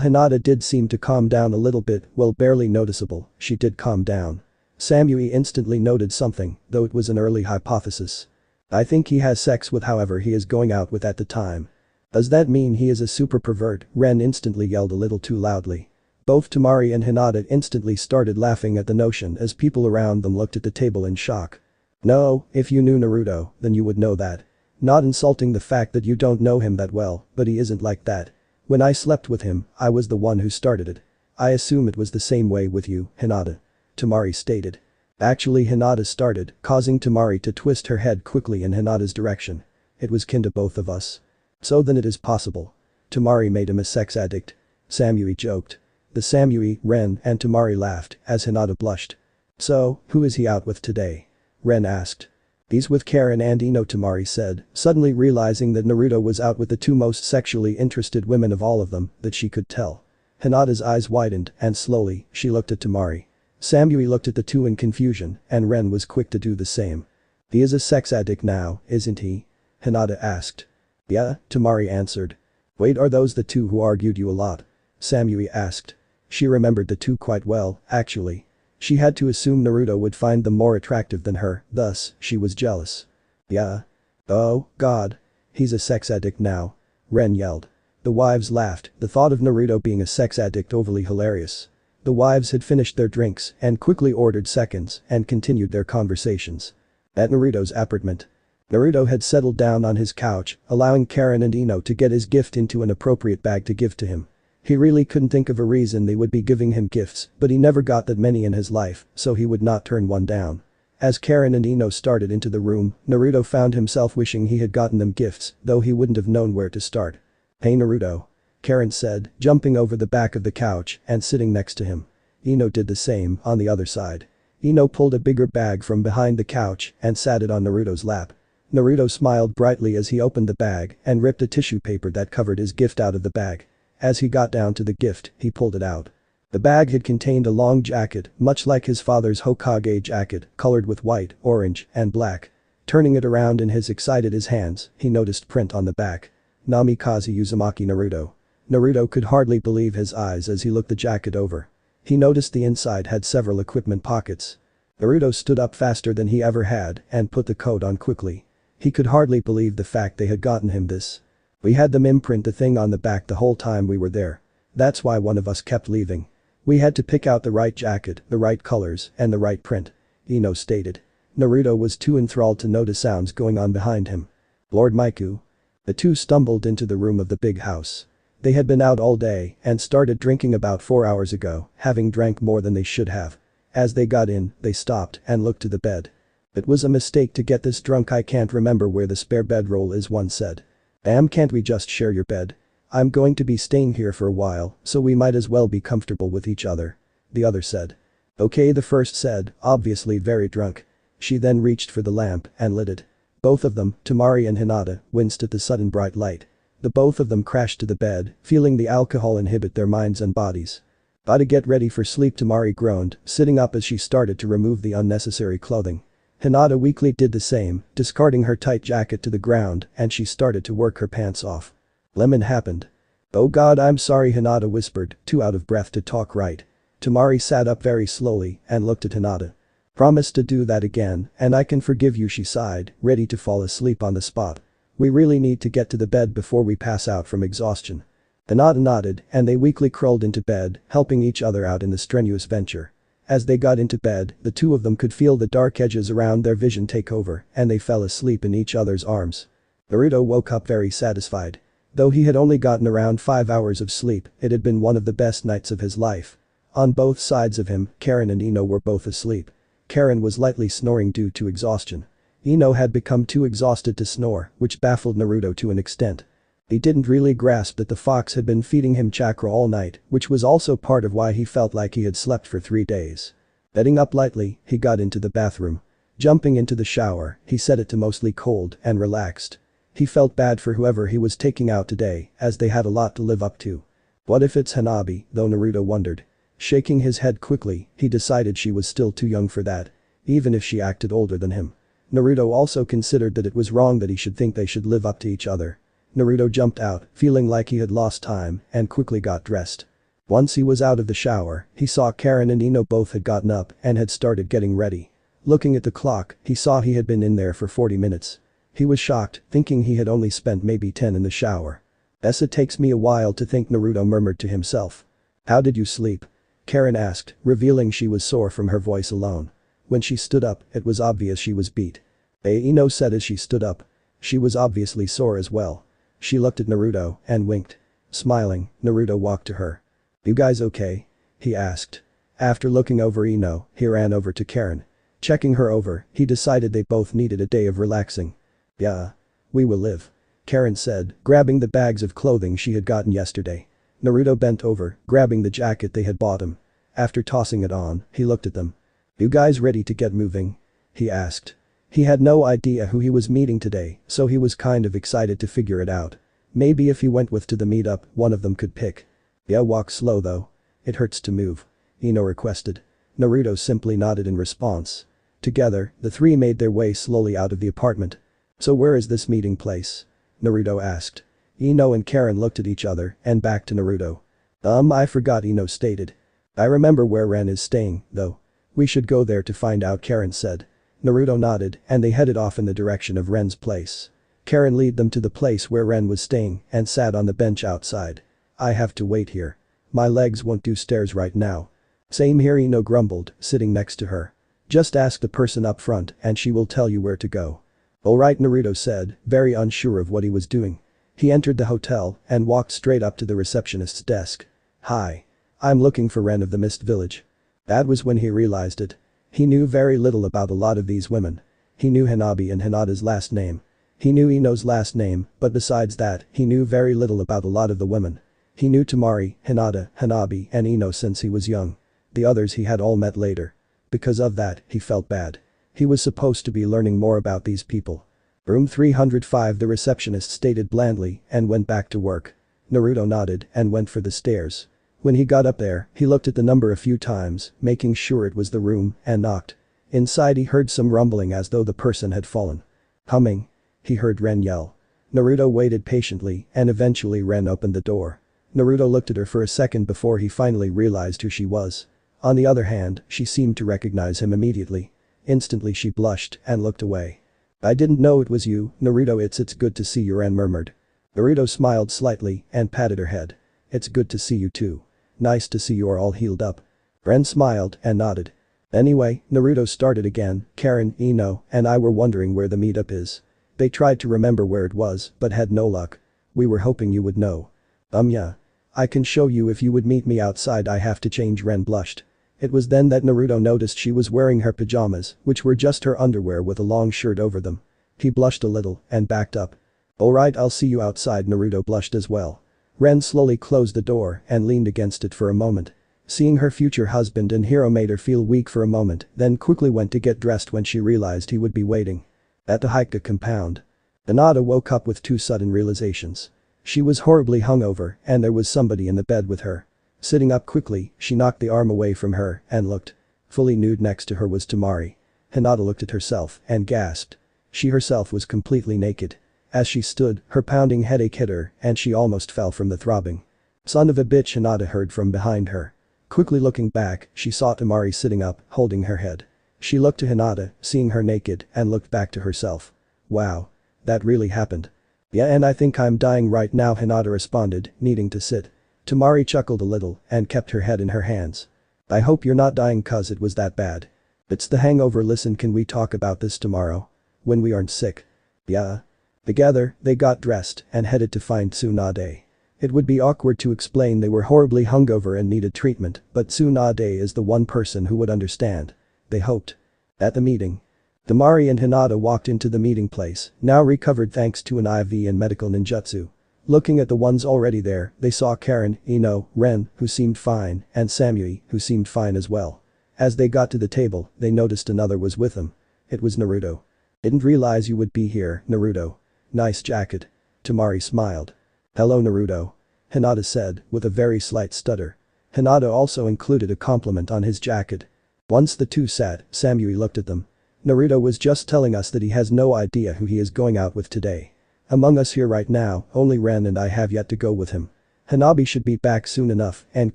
Hinata did seem to calm down a little bit, well barely noticeable, she did calm down. Samui instantly noted something, though it was an early hypothesis. "I think he has sex with whoever he is going out with at the time." "Does that mean he is a super pervert?" Ren instantly yelled a little too loudly. Both Tamari and Hinata instantly started laughing at the notion as people around them looked at the table in shock. "No, if you knew Naruto, then you would know that. Not insulting the fact that you don't know him that well, but he isn't like that. When I slept with him, I was the one who started it. I assume it was the same way with you, Hinata," Tamari stated. Actually, Hinata started, causing Tamari to twist her head quickly in Hinata's direction. "It was kin to both of us." "So then it is possible. Tamari made him a sex addict," Samui joked. The Samui, Ren, and Tamari laughed as Hinata blushed. "So, who is he out with today?" Ren asked. "He's with Karen and Ino," Tamari said, suddenly realizing that Naruto was out with the two most sexually interested women of all of them that she could tell. Hinata's eyes widened and slowly, she looked at Tamari. Samui looked at the two in confusion and Ren was quick to do the same. "He is a sex addict now, isn't he?" Hinata asked. "Yeah," Tamari answered. "Wait, are those the two who argued you a lot?" Samui asked. She remembered the two quite well, actually. She had to assume Naruto would find them more attractive than her, thus, she was jealous. "Yeah. Oh, God. He's a sex addict now," Ren yelled. The wives laughed, the thought of Naruto being a sex addict overly hilarious. The wives had finished their drinks and quickly ordered seconds and continued their conversations. At Naruto's apartment. Naruto had settled down on his couch, allowing Karen and Ino to get his gift into an appropriate bag to give to him. He really couldn't think of a reason they would be giving him gifts, but he never got that many in his life, so he would not turn one down. As Karen and Ino started into the room, Naruto found himself wishing he had gotten them gifts, though he wouldn't have known where to start. "Hey Naruto," Karen said, jumping over the back of the couch and sitting next to him. Ino did the same on the other side. Ino pulled a bigger bag from behind the couch and sat it on Naruto's lap. Naruto smiled brightly as he opened the bag and ripped a tissue paper that covered his gift out of the bag. As he got down to the gift, he pulled it out. The bag had contained a long jacket, much like his father's Hokage jacket, colored with white, orange, and black. Turning it around in his excited hands, he noticed print on the back. "Namikaze Uzumaki Naruto." Naruto could hardly believe his eyes as he looked the jacket over. He noticed the inside had several equipment pockets. Naruto stood up faster than he ever had and put the coat on quickly. He could hardly believe the fact they had gotten him this. "We had them imprint the thing on the back the whole time we were there. That's why one of us kept leaving. We had to pick out the right jacket, the right colors, and the right print," Ino stated. Naruto was too enthralled to notice sounds going on behind him. "Lord-maiku." The two stumbled into the room of the big house. They had been out all day and started drinking about 4 hours ago, having drank more than they should have. As they got in, they stopped and looked to the bed. "It was a mistake to get this drunk. I can't remember where the spare bedroll is," one said. "Damn, can't we just share your bed? I'm going to be staying here for a while, so we might as well be comfortable with each other," the other said. "Okay," the first said, obviously very drunk. She then reached for the lamp and lit it. Both of them, Tamari and Hinata, winced at the sudden bright light. The both of them crashed to the bed, feeling the alcohol inhibit their minds and bodies. "Gotta get ready for sleep," Tamari groaned, sitting up as she started to remove the unnecessary clothing. Hinata weakly did the same, discarding her tight jacket to the ground, and she started to work her pants off. Lemon happened. "Oh God, I'm sorry," Hinata whispered, too out of breath to talk right. Tamari sat up very slowly and looked at Hinata. "Promise to do that again, and I can forgive you," she sighed, ready to fall asleep on the spot. "We really need to get to the bed before we pass out from exhaustion." Hinata nodded, and they weakly crawled into bed, helping each other out in the strenuous venture. As they got into bed, the two of them could feel the dark edges around their vision take over, and they fell asleep in each other's arms. Naruto woke up very satisfied. Though he had only gotten around 5 hours of sleep, it had been one of the best nights of his life. On both sides of him, Karen and Ino were both asleep. Karen was lightly snoring due to exhaustion. Ino had become too exhausted to snore, which baffled Naruto to an extent. He didn't really grasp that the fox had been feeding him chakra all night, which was also part of why he felt like he had slept for 3 days. Getting up lightly, he got into the bathroom. Jumping into the shower, he set it to mostly cold and relaxed. He felt bad for whoever he was taking out today, as they had a lot to live up to. What if it's Hanabi, though Naruto wondered. Shaking his head quickly, he decided she was still too young for that. Even if she acted older than him. Naruto also considered that it was wrong that he should think they should live up to each other. Naruto jumped out, feeling like he had lost time, and quickly got dressed. Once he was out of the shower, he saw Karen and Ino both had gotten up and had started getting ready. Looking at the clock, he saw he had been in there for 40 minutes. He was shocked, thinking he had only spent maybe 10 in the shower. It takes me a while to think, Naruto murmured to himself. How did you sleep? Karen asked, revealing she was sore from her voice alone. When she stood up, it was obvious she was beat. Ino said as she stood up. She was obviously sore as well. She looked at Naruto and winked. Smiling, Naruto walked to her. You guys okay? He asked. After looking over Ino, he ran over to Karen. Checking her over, he decided they both needed a day of relaxing. Yeah. We will live. Karen said, grabbing the bags of clothing she had gotten yesterday. Naruto bent over, grabbing the jacket they had bought him. After tossing it on, he looked at them. You guys ready to get moving? He asked. He had no idea who he was meeting today, so he was kind of excited to figure it out. Maybe if he went with to the meetup, one of them could pick. Yeah, walk slow though. It hurts to move. Ino requested. Naruto simply nodded in response. Together, the three made their way slowly out of the apartment. So where is this meeting place? Naruto asked. Ino and Karen looked at each other and back to Naruto. I forgot, Ino stated. I remember where Ren is staying, though. We should go there to find out, Karen said. Naruto nodded and they headed off in the direction of Ren's place. Karen led them to the place where Ren was staying and sat on the bench outside. I have to wait here. My legs won't do stairs right now. Same here, Ino grumbled, sitting next to her. Just ask the person up front and she will tell you where to go. Alright, Naruto said, very unsure of what he was doing. He entered the hotel and walked straight up to the receptionist's desk. Hi. I'm looking for Ren of the Mist Village. That was when he realized it. He knew very little about a lot of these women. He knew Hanabi and Hinata's last name. He knew Ino's last name, but besides that, he knew very little about a lot of the women. He knew Temari, Hinata, Hanabi, and Ino since he was young. The others he had all met later. Because of that, he felt bad. He was supposed to be learning more about these people. Room 305, the receptionist stated blandly and went back to work. Naruto nodded and went for the stairs. When he got up there, he looked at the number a few times, making sure it was the room, and knocked. Inside he heard some rumbling as though the person had fallen. Humming. He heard Ren yell. Naruto waited patiently and eventually Ren opened the door. Naruto looked at her for a second before he finally realized who she was. On the other hand, she seemed to recognize him immediately. Instantly she blushed and looked away. I didn't know it was you, Naruto. It's good to see you, Ren murmured. Naruto smiled slightly and patted her head. It's good to see you too. Nice to see you are all healed up. Ren smiled and nodded. Anyway, Naruto started again, Karen, Ino, and I were wondering where the meetup is. They tried to remember where it was, but had no luck. We were hoping you would know. Yeah. I can show you if you would meet me outside. I have to change, Ren blushed. It was then that Naruto noticed she was wearing her pajamas, which were just her underwear with a long shirt over them. He blushed a little and backed up. Alright, I'll see you outside. Naruto blushed as well. Ren slowly closed the door and leaned against it for a moment. Seeing her future husband and hero made her feel weak for a moment, then quickly went to get dressed when she realized he would be waiting. At the Hika compound. Hinata woke up with two sudden realizations. She was horribly hungover and there was somebody in the bed with her. Sitting up quickly, she knocked the arm away from her and looked. Fully nude next to her was Temari. Hinata looked at herself and gasped. She herself was completely naked. As she stood, her pounding headache hit her and she almost fell from the throbbing. Son of a bitch, Hinata heard from behind her. Quickly looking back, she saw Temari sitting up, holding her head. She looked to Hinata, seeing her naked, and looked back to herself. Wow. That really happened. Yeah, and I think I'm dying right now, Hinata responded, needing to sit. Temari chuckled a little and kept her head in her hands. I hope you're not dying cause it was that bad. It's the hangover. Listen, can we talk about this tomorrow? When we aren't sick. Yeah. Together, they got dressed and headed to find Tsunade. It would be awkward to explain they were horribly hungover and needed treatment, but Tsunade is the one person who would understand. They hoped. At the meeting. Temari and Hinata walked into the meeting place, now recovered thanks to an IV and medical ninjutsu. Looking at the ones already there, they saw Karen, Ino, Ren, who seemed fine, and Samui, who seemed fine as well. As they got to the table, they noticed another was with them. It was Naruto. Didn't realize you would be here, Naruto. Nice jacket. Temari smiled. Hello, Naruto. Hinata said, with a very slight stutter. Hinata also included a compliment on his jacket. Once the two sat, Samui looked at them. Naruto was just telling us that he has no idea who he is going out with today. Among us here right now, only Ren and I have yet to go with him. Hanabi should be back soon enough and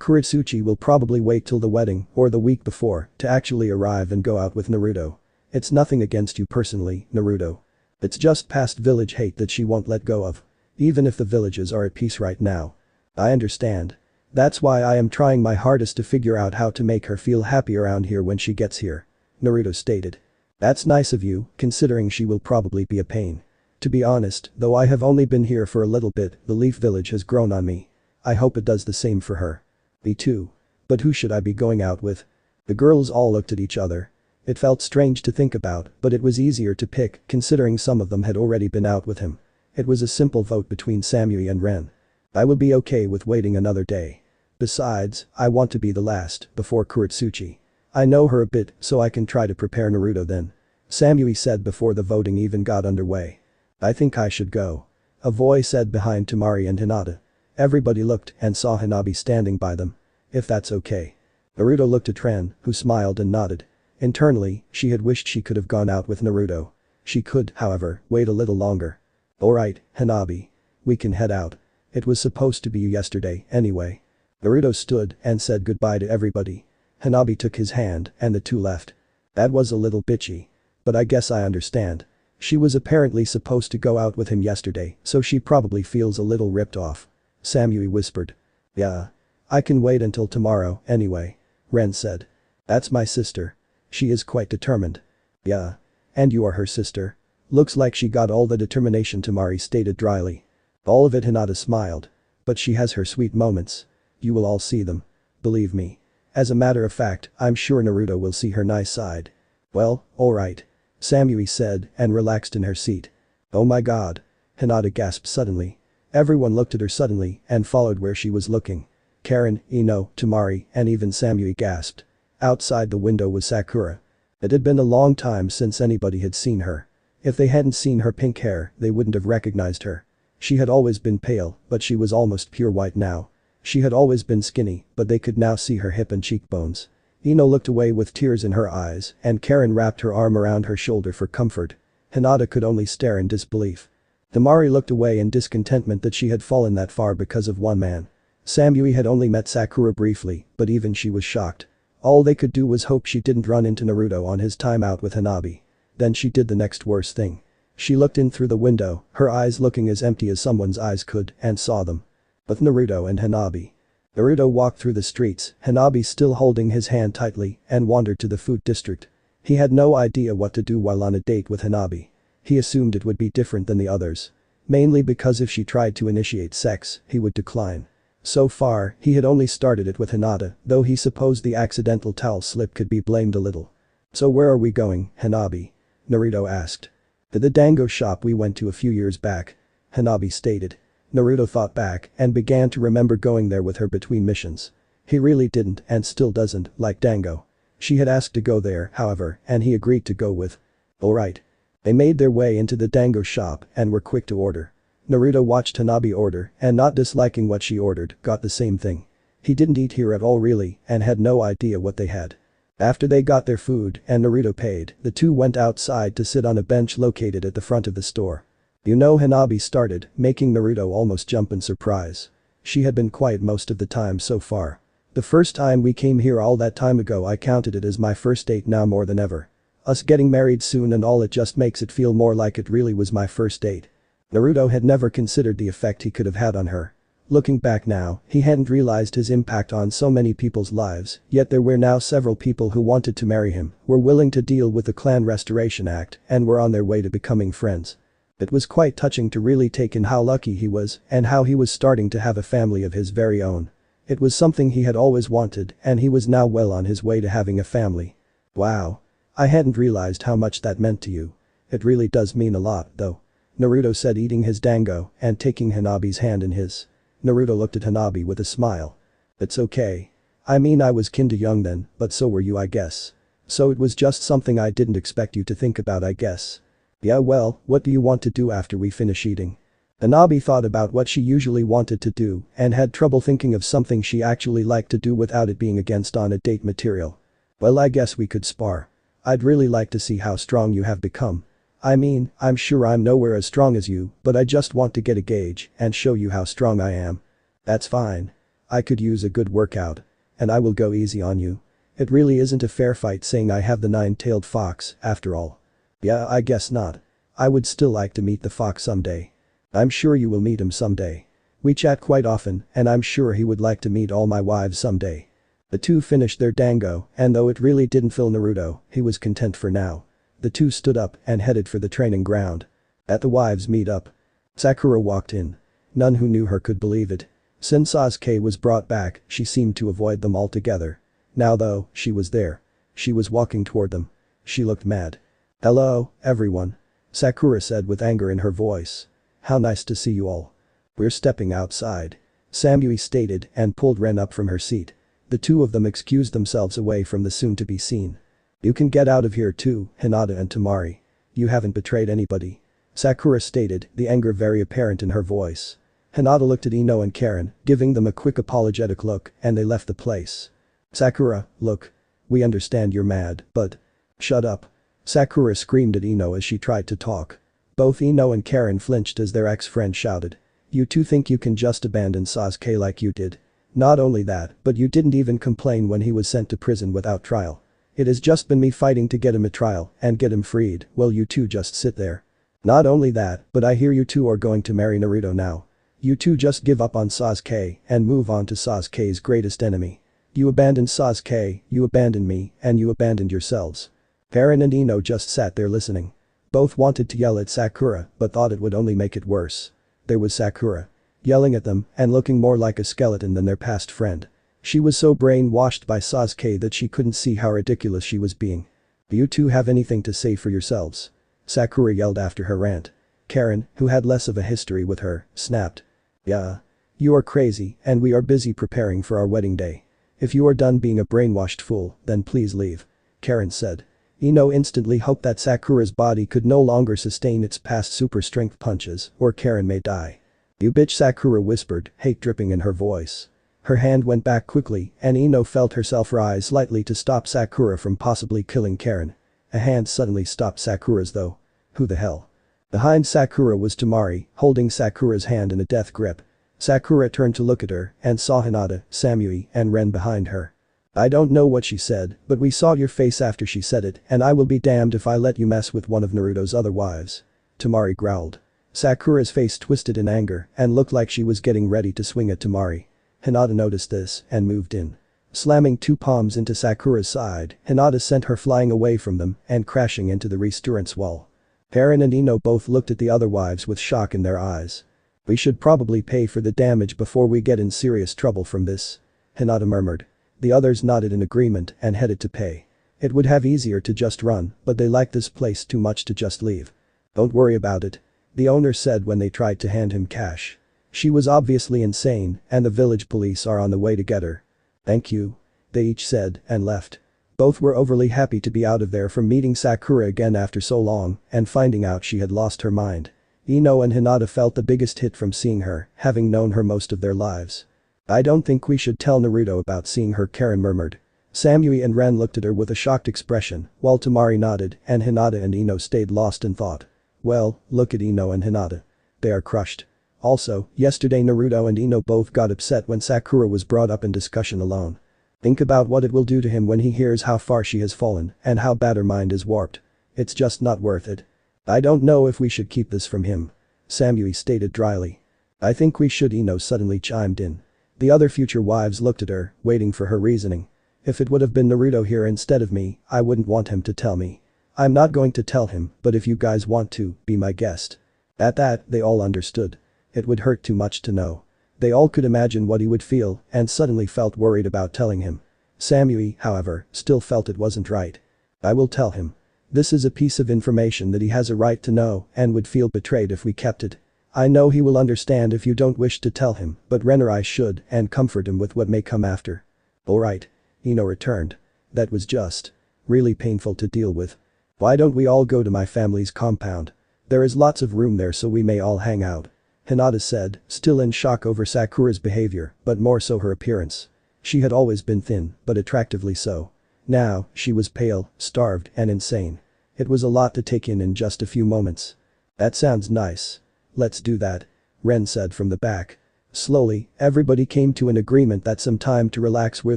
Kuretsuchi will probably wait till the wedding or the week before to actually arrive and go out with Naruto. It's nothing against you personally, Naruto. It's just past village hate that she won't let go of. Even if the villages are at peace right now. I understand. That's why I am trying my hardest to figure out how to make her feel happy around here when she gets here. Naruto stated. That's nice of you, considering she will probably be a pain. To be honest, though I have only been here for a little bit, the Leaf Village has grown on me. I hope it does the same for her. Me too. But who should I be going out with? The girls all looked at each other. It felt strange to think about, but it was easier to pick considering some of them had already been out with him. It was a simple vote between Samui and Ren. I would be okay with waiting another day. Besides, I want to be the last, before Kuretsuchi. I know her a bit, so I can try to prepare Naruto then. Samui said before the voting even got underway. I think I should go. A voice said behind Temari and Hinata. Everybody looked and saw Hanabi standing by them. If that's okay. Naruto looked at Ren, who smiled and nodded. Internally, she had wished she could have gone out with Naruto. She could, however, wait a little longer. Alright, Hanabi. We can head out. It was supposed to be yesterday, anyway. Naruto stood and said goodbye to everybody. Hanabi took his hand and the two left. That was a little bitchy. But I guess I understand. She was apparently supposed to go out with him yesterday, so she probably feels a little ripped off. Samui whispered. Yeah. I can wait until tomorrow, anyway. Ren said. That's my sister. She is quite determined. Yeah. And you are her sister. Looks like she got all the determination, Temari stated dryly. All of it, Hinata smiled. But she has her sweet moments. You will all see them. Believe me. As a matter of fact, I'm sure Naruto will see her nice side. Well, alright. Samui said and relaxed in her seat. Oh my god. Hinata gasped suddenly. Everyone looked at her suddenly and followed where she was looking. Karen, Ino, Temari, and even Samui gasped. Outside the window was Sakura. It had been a long time since anybody had seen her. If they hadn't seen her pink hair, they wouldn't have recognized her. She had always been pale, but she was almost pure white now. She had always been skinny, but they could now see her hip and cheekbones. Ino looked away with tears in her eyes, and Karen wrapped her arm around her shoulder for comfort. Hinata could only stare in disbelief. Temari looked away in discontentment that she had fallen that far because of one man. Samui had only met Sakura briefly, but even she was shocked. All they could do was hope she didn't run into Naruto on his time out with Hanabi. Then she did the next worst thing. She looked in through the window, her eyes looking as empty as someone's eyes could, and saw them. But Naruto and Hanabi. Naruto walked through the streets, Hanabi still holding his hand tightly, and wandered to the food district. He had no idea what to do while on a date with Hanabi. He assumed it would be different than the others. Mainly because if she tried to initiate sex, he would decline. So far, he had only started it with Hinata, though he supposed the accidental towel slip could be blamed a little. So where are we going, Hanabi? Naruto asked. To the dango shop we went to a few years back. Hanabi stated. Naruto thought back and began to remember going there with her between missions. He really didn't and still doesn't like dango. She had asked to go there, however, and he agreed to go with. Alright. They made their way into the dango shop and were quick to order. Naruto watched Hanabi order and not disliking what she ordered, got the same thing. He didn't eat here at all really and had no idea what they had. After they got their food and Naruto paid, the two went outside to sit on a bench located at the front of the store. You know, Hanabi started, making Naruto almost jump in surprise. She had been quiet most of the time so far. The first time we came here all that time ago I counted it as my first date now more than ever. Us getting married soon and all, it just makes it feel more like it really was my first date. Naruto had never considered the effect he could have had on her. Looking back now, he hadn't realized his impact on so many people's lives, yet there were now several people who wanted to marry him, were willing to deal with the Clan Restoration Act, and were on their way to becoming friends. It was quite touching to really take in how lucky he was and how he was starting to have a family of his very own. It was something he had always wanted and he was now well on his way to having a family. Wow. I hadn't realized how much that meant to you. It really does mean a lot, though. Naruto said, eating his dango and taking Hanabi's hand in his. Naruto looked at Hanabi with a smile. It's okay. I mean, I was kinda young then, but so were you, I guess. So it was just something I didn't expect you to think about, I guess. Yeah, well, what do you want to do after we finish eating? Hanabi thought about what she usually wanted to do and had trouble thinking of something she actually liked to do without it being against on a date material. Well, I guess we could spar. I'd really like to see how strong you have become. I mean, I'm sure I'm nowhere as strong as you, but I just want to get a gauge and show you how strong I am. That's fine. I could use a good workout. And I will go easy on you. It really isn't a fair fight saying I have the nine-tailed fox, after all. Yeah, I guess not. I would still like to meet the fox someday. I'm sure you will meet him someday. We chat quite often, and I'm sure he would like to meet all my wives someday. The two finished their dango, and though it really didn't fill Naruto, he was content for now. The two stood up and headed for the training ground. At the wives' meet-up, Sakura walked in. None who knew her could believe it. Since Sasuke was brought back, she seemed to avoid them altogether. Now though, she was there. She was walking toward them. She looked mad. "Hello, everyone," Sakura said with anger in her voice. "How nice to see you all. We're stepping outside," Samui stated and pulled Ren up from her seat. The two of them excused themselves away from the soon-to-be-seen. "You can get out of here too, Hinata and Temari. You haven't betrayed anybody," Sakura stated, the anger very apparent in her voice. Hinata looked at Ino and Karen, giving them a quick apologetic look, and they left the place. "Sakura, look. We understand you're mad, but..." "Shut up," Sakura screamed at Ino as she tried to talk. Both Ino and Karen flinched as their ex-friend shouted. "You two think you can just abandon Sasuke like you did? Not only that, but you didn't even complain when he was sent to prison without trial. It has just been me fighting to get him a trial and get him freed, well you two just sit there. Not only that, but I hear you two are going to marry Naruto now. You two just give up on Sasuke and move on to Sasuke's greatest enemy. You abandoned Sasuke, you abandoned me, and you abandoned yourselves." Karen and Ino just sat there listening. Both wanted to yell at Sakura but thought it would only make it worse. There was Sakura. Yelling at them and looking more like a skeleton than their past friend. She was so brainwashed by Sasuke that she couldn't see how ridiculous she was being. "Do you two have anything to say for yourselves?" Sakura yelled after her rant. Karen, who had less of a history with her, snapped. "Yeah. You are crazy and we are busy preparing for our wedding day. If you are done being a brainwashed fool, then please leave," Karen said. Ino instantly hoped that Sakura's body could no longer sustain its past super strength punches or Karen may die. "You bitch," Sakura whispered, hate dripping in her voice. Her hand went back quickly and Ino felt herself rise slightly to stop Sakura from possibly killing Karen. A hand suddenly stopped Sakura's though. Who the hell? Behind Sakura was Temari, holding Sakura's hand in a death grip. Sakura turned to look at her and saw Hinata, Samui, and Ren behind her. "I don't know what she said, but we saw your face after she said it and I will be damned if I let you mess with one of Naruto's other wives," Temari growled. Sakura's face twisted in anger and looked like she was getting ready to swing at Temari. Hinata noticed this and moved in. Slamming two palms into Sakura's side, Hinata sent her flying away from them and crashing into the restaurant's wall. Karen and Ino both looked at the other wives with shock in their eyes. "We should probably pay for the damage before we get in serious trouble from this," Hinata murmured. The others nodded in agreement and headed to pay. It would have easier to just run, but they liked this place too much to just leave. "Don't worry about it," the owner said when they tried to hand him cash. "She was obviously insane and the village police are on the way to get her." "Thank you," they each said and left. Both were overly happy to be out of there from meeting Sakura again after so long and finding out she had lost her mind. Ino and Hinata felt the biggest hit from seeing her, having known her most of their lives. "I don't think we should tell Naruto about seeing her," Karen murmured. Samui and Ren looked at her with a shocked expression, while Temari nodded and Hinata and Ino stayed lost in thought. Well, look at Ino and Hinata. They are crushed. Also, yesterday Naruto and Ino both got upset when Sakura was brought up in discussion alone. Think about what it will do to him when he hears how far she has fallen and how bad her mind is warped. It's just not worth it. "I don't know if we should keep this from him," Samui stated dryly. "I think we should," Ino suddenly chimed in. The other future wives looked at her, waiting for her reasoning. "If it would have been Naruto here instead of me, I wouldn't want him to tell me. I'm not going to tell him, but if you guys want to, be my guest." At that, they all understood. It would hurt too much to know. They all could imagine what he would feel and suddenly felt worried about telling him. Samui, however, still felt it wasn't right. "I will tell him. This is a piece of information that he has a right to know and would feel betrayed if we kept it. I know he will understand if you don't wish to tell him, but Ren or I should and comfort him with what may come after." "Alright," Ino returned. "That was just really painful to deal with. Why don't we all go to my family's compound? There is lots of room there so we may all hang out." Hinata said, still in shock over Sakura's behavior, but more so her appearance. She had always been thin, but attractively so. Now, she was pale, starved, and insane. It was a lot to take in just a few moments. That sounds nice. Let's do that. Ren said from the back. Slowly, everybody came to an agreement that some time to relax where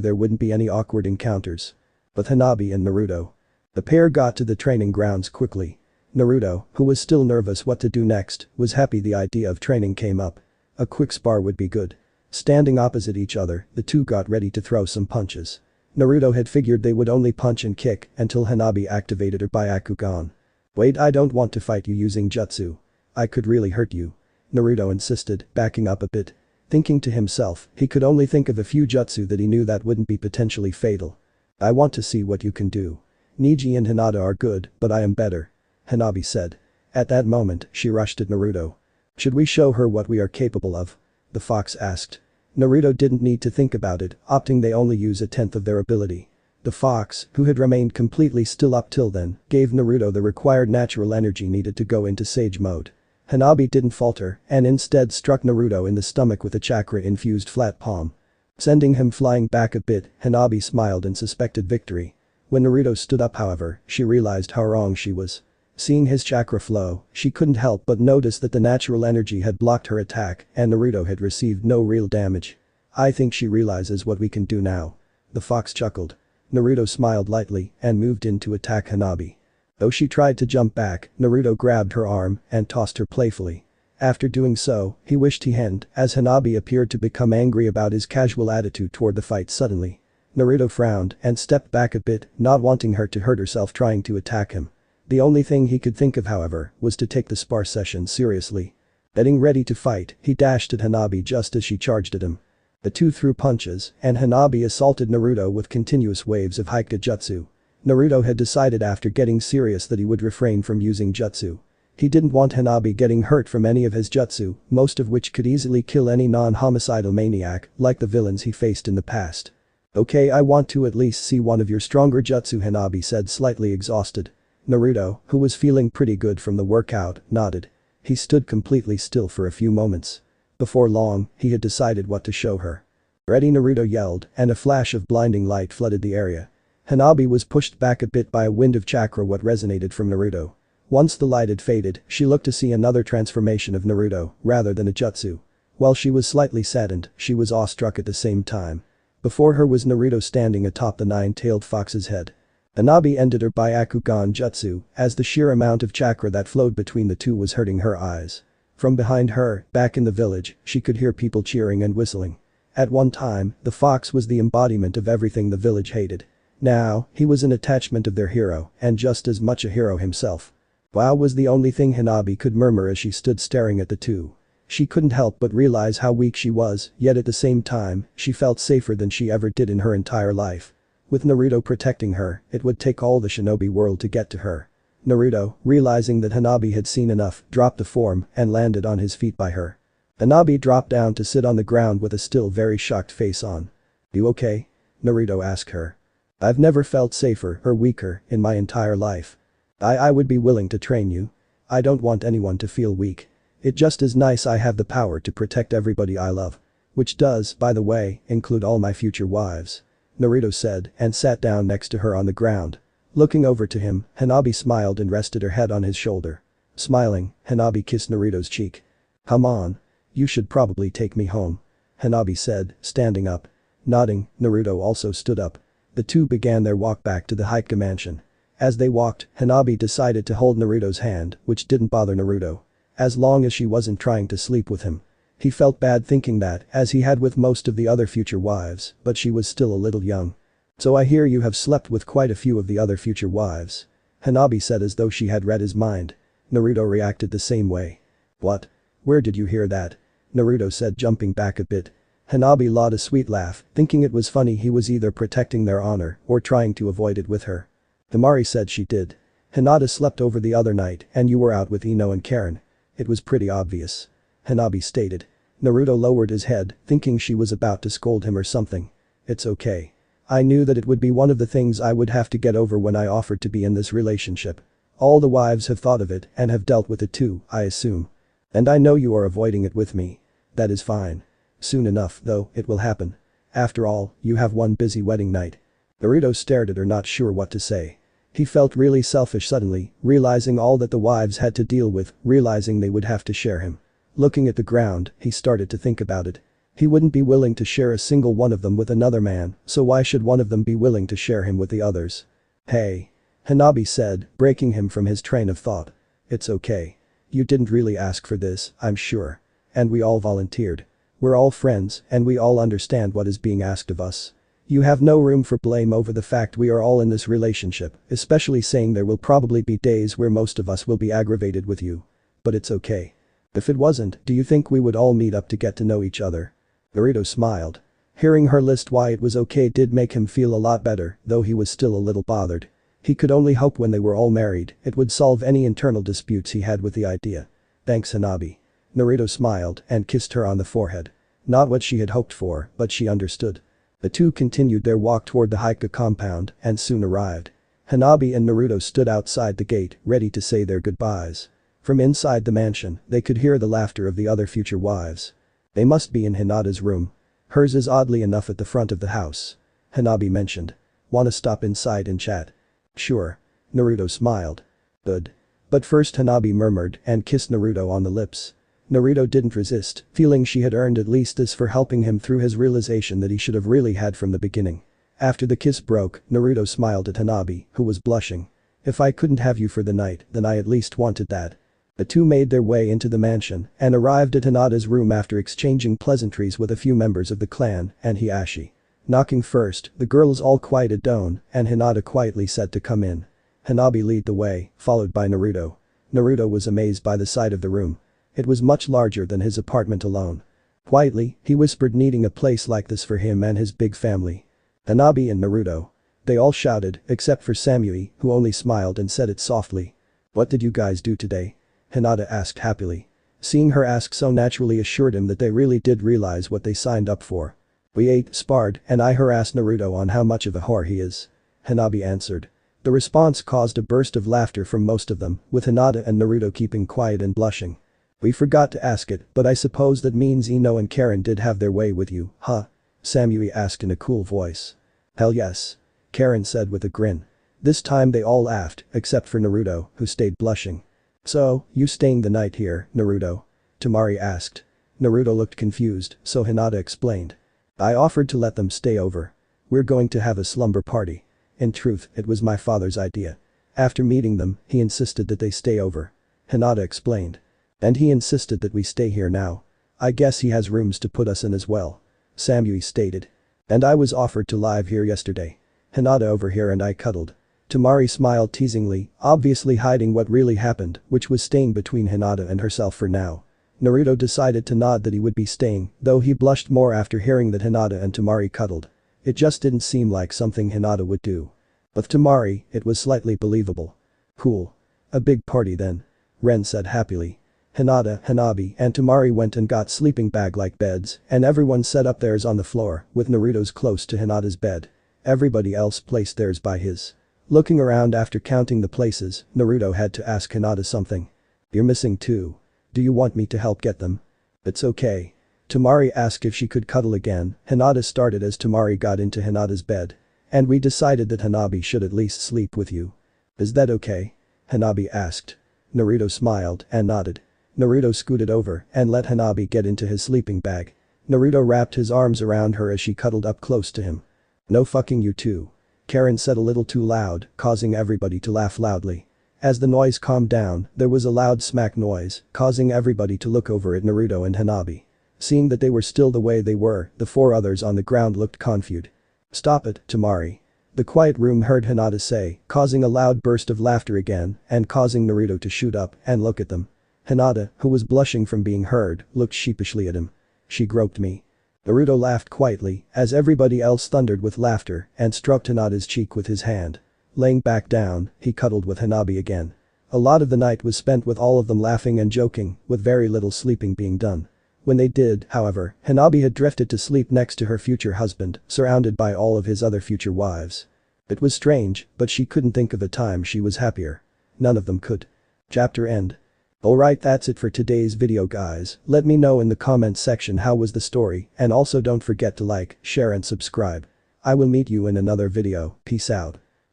there wouldn't be any awkward encounters. But Hanabi and Naruto. The pair got to the training grounds quickly. Naruto, who was still nervous what to do next, was happy the idea of training came up. A quick spar would be good. Standing opposite each other, the two got ready to throw some punches. Naruto had figured they would only punch and kick until Hanabi activated her Byakugan. Wait, I don't want to fight you using jutsu. I could really hurt you. Naruto insisted, backing up a bit. Thinking to himself, he could only think of a few jutsu that he knew that wouldn't be potentially fatal. I want to see what you can do. Neji and Hinata are good, but I am better. Hanabi said. At that moment, she rushed at Naruto. Should we show her what we are capable of? The fox asked. Naruto didn't need to think about it, opting they only use 1/10 of their ability. The fox, who had remained completely still up till then, gave Naruto the required natural energy needed to go into sage mode. Hanabi didn't falter and instead struck Naruto in the stomach with a chakra-infused flat palm. Sending him flying back a bit, Hanabi smiled and suspected victory. When Naruto stood up however, she realized how wrong she was. Seeing his chakra flow, she couldn't help but notice that the natural energy had blocked her attack and Naruto had received no real damage. I think she realizes what we can do now. The fox chuckled. Naruto smiled lightly and moved in to attack Hanabi. Though she tried to jump back, Naruto grabbed her arm and tossed her playfully. After doing so, he wished he hadn't, as Hanabi appeared to become angry about his casual attitude toward the fight suddenly. Naruto frowned and stepped back a bit, not wanting her to hurt herself trying to attack him. The only thing he could think of however, was to take the spar session seriously. Getting ready to fight, he dashed at Hanabi just as she charged at him. The two threw punches, and Hanabi assaulted Naruto with continuous waves of Haiku jutsu. Naruto had decided after getting serious that he would refrain from using jutsu. He didn't want Hanabi getting hurt from any of his jutsu, most of which could easily kill any non-homicidal maniac, like the villains he faced in the past. Okay, I want to at least see one of your stronger jutsu, Hanabi said, slightly exhausted. Naruto, who was feeling pretty good from the workout, nodded. He stood completely still for a few moments. Before long, he had decided what to show her. Ready, Naruto yelled, and a flash of blinding light flooded the area. Hanabi was pushed back a bit by a wind of chakra what resonated from Naruto. Once the light had faded, she looked to see another transformation of Naruto, rather than a jutsu. While she was slightly saddened, she was awestruck at the same time. Before her was Naruto standing atop the nine-tailed fox's head. Hanabi ended her Byakugan jutsu, as the sheer amount of chakra that flowed between the two was hurting her eyes. From behind her, back in the village, she could hear people cheering and whistling. At one time, the fox was the embodiment of everything the village hated. Now, he was an attachment of their hero, and just as much a hero himself. Wow was the only thing Hanabi could murmur as she stood staring at the two. She couldn't help but realize how weak she was, yet at the same time, she felt safer than she ever did in her entire life. With Naruto protecting her, it would take all the shinobi world to get to her. Naruto, realizing that Hanabi had seen enough, dropped the form and landed on his feet by her. Hanabi dropped down to sit on the ground with a still very shocked face on. You okay? Naruto asked her. I've never felt safer or weaker in my entire life. I would be willing to train you. I don't want anyone to feel weak. It just is nice I have the power to protect everybody I love. Which does, by the way, include all my future wives. Naruto said and sat down next to her on the ground. Looking over to him, Hanabi smiled and rested her head on his shoulder. Smiling, Hanabi kissed Naruto's cheek. Come on. You should probably take me home. Hanabi said, standing up. Nodding, Naruto also stood up. The two began their walk back to the Haiku mansion. As they walked, Hanabi decided to hold Naruto's hand, which didn't bother Naruto. As long as she wasn't trying to sleep with him. He felt bad thinking that, as he had with most of the other future wives, but she was still a little young. So I hear you have slept with quite a few of the other future wives. Hanabi said as though she had read his mind. Naruto reacted the same way. What? Where did you hear that? Naruto said, jumping back a bit. Hanabi lawed a sweet laugh, thinking it was funny he was either protecting their honor or trying to avoid it with her. Himari said she did. Hinata slept over the other night and you were out with Ino and Karen. It was pretty obvious. Hanabi stated. Naruto lowered his head, thinking she was about to scold him or something. It's okay. I knew that it would be one of the things I would have to get over when I offered to be in this relationship. All the wives have thought of it and have dealt with it too, I assume. And I know you are avoiding it with me. That is fine. Soon enough, though, it will happen. After all, you have one busy wedding night. Naruto stared at her, not sure what to say. He felt really selfish suddenly, realizing all that the wives had to deal with, realizing they would have to share him. Looking at the ground, he started to think about it. He wouldn't be willing to share a single one of them with another man, so why should one of them be willing to share him with the others? Hey. Hanabi said, breaking him from his train of thought. It's okay. You didn't really ask for this, I'm sure. And we all volunteered. We're all friends, and we all understand what is being asked of us. You have no room for blame over the fact we are all in this relationship, especially saying there will probably be days where most of us will be aggravated with you. But it's okay. If it wasn't, do you think we would all meet up to get to know each other? Naruto smiled. Hearing her list why it was okay did make him feel a lot better, though he was still a little bothered. He could only hope when they were all married, it would solve any internal disputes he had with the idea. Thanks, Hanabi. Naruto smiled and kissed her on the forehead. Not what she had hoped for, but she understood. The two continued their walk toward the Hika compound and soon arrived. Hanabi and Naruto stood outside the gate, ready to say their goodbyes. From inside the mansion, they could hear the laughter of the other future wives. They must be in Hinata's room. Hers is oddly enough at the front of the house. Hanabi mentioned. Wanna stop inside and chat? Sure. Naruto smiled. Good. But first, Hanabi murmured and kissed Naruto on the lips. Naruto didn't resist, feeling she had earned at least this for helping him through his realization that he should have really had from the beginning. After the kiss broke, Naruto smiled at Hanabi, who was blushing. If I couldn't have you for the night, then I at least wanted that. The two made their way into the mansion and arrived at Hinata's room after exchanging pleasantries with a few members of the clan and Hiashi. Knocking first, the girls all quieted down and Hinata quietly said to come in. Hanabi led the way, followed by Naruto. Naruto was amazed by the sight of the room. It was much larger than his apartment alone. Quietly, he whispered, needing a place like this for him and his big family. Hanabi and Naruto. They all shouted, except for Samui, who only smiled and said it softly. What did you guys do today? Hinata asked happily. Seeing her ask so naturally assured him that they really did realize what they signed up for. We ate, sparred, and I harassed Naruto on how much of a whore he is. Hanabi answered. The response caused a burst of laughter from most of them, with Hinata and Naruto keeping quiet and blushing. We forgot to ask it, but I suppose that means Ino and Karen did have their way with you, huh? Samui asked in a cool voice. Hell yes. Karen said with a grin. This time they all laughed, except for Naruto, who stayed blushing. So, you staying the night here, Naruto? Temari asked. Naruto looked confused, so Hinata explained. I offered to let them stay over. We're going to have a slumber party. In truth, it was my father's idea. After meeting them, he insisted that they stay over. Hinata explained. And he insisted that we stay here now. I guess he has rooms to put us in as well. Samui stated. And I was offered to live here yesterday. Hinata over here and I cuddled. Temari smiled teasingly, obviously hiding what really happened, which was staying between Hinata and herself for now. Naruto decided to nod that he would be staying, though he blushed more after hearing that Hinata and Temari cuddled. It just didn't seem like something Hinata would do. With Temari, it was slightly believable. Cool. A big party then. Ren said happily. Hinata, Hanabi, and Temari went and got sleeping bag-like beds, and everyone set up theirs on the floor, with Naruto's close to Hinata's bed. Everybody else placed theirs by his. Looking around after counting the places, Naruto had to ask Hinata something. You're missing two. Do you want me to help get them? It's okay. Temari asked if she could cuddle again. Hinata started as Temari got into Hinata's bed. And we decided that Hanabi should at least sleep with you. Is that okay? Hanabi asked. Naruto smiled and nodded. Naruto scooted over and let Hanabi get into his sleeping bag. Naruto wrapped his arms around her as she cuddled up close to him. No fucking you too. Karen said a little too loud, causing everybody to laugh loudly. As the noise calmed down, there was a loud smack noise, causing everybody to look over at Naruto and Hanabi. Seeing that they were still the way they were, the four others on the ground looked confused. Stop it, Temari. The quiet room heard Hinata say, causing a loud burst of laughter again and causing Naruto to shoot up and look at them. Hinata, who was blushing from being heard, looked sheepishly at him. She groped me. Naruto laughed quietly as everybody else thundered with laughter and stroked Hinata's cheek with his hand. Laying back down, he cuddled with Hanabi again. A lot of the night was spent with all of them laughing and joking, with very little sleeping being done. When they did, however, Hanabi had drifted to sleep next to her future husband, surrounded by all of his other future wives. It was strange, but she couldn't think of a time she was happier. None of them could. Chapter end. Alright, that's it for today's video guys. Let me know in the comments section how was the story, and also don't forget to like, share and subscribe. I will meet you in another video. Peace out.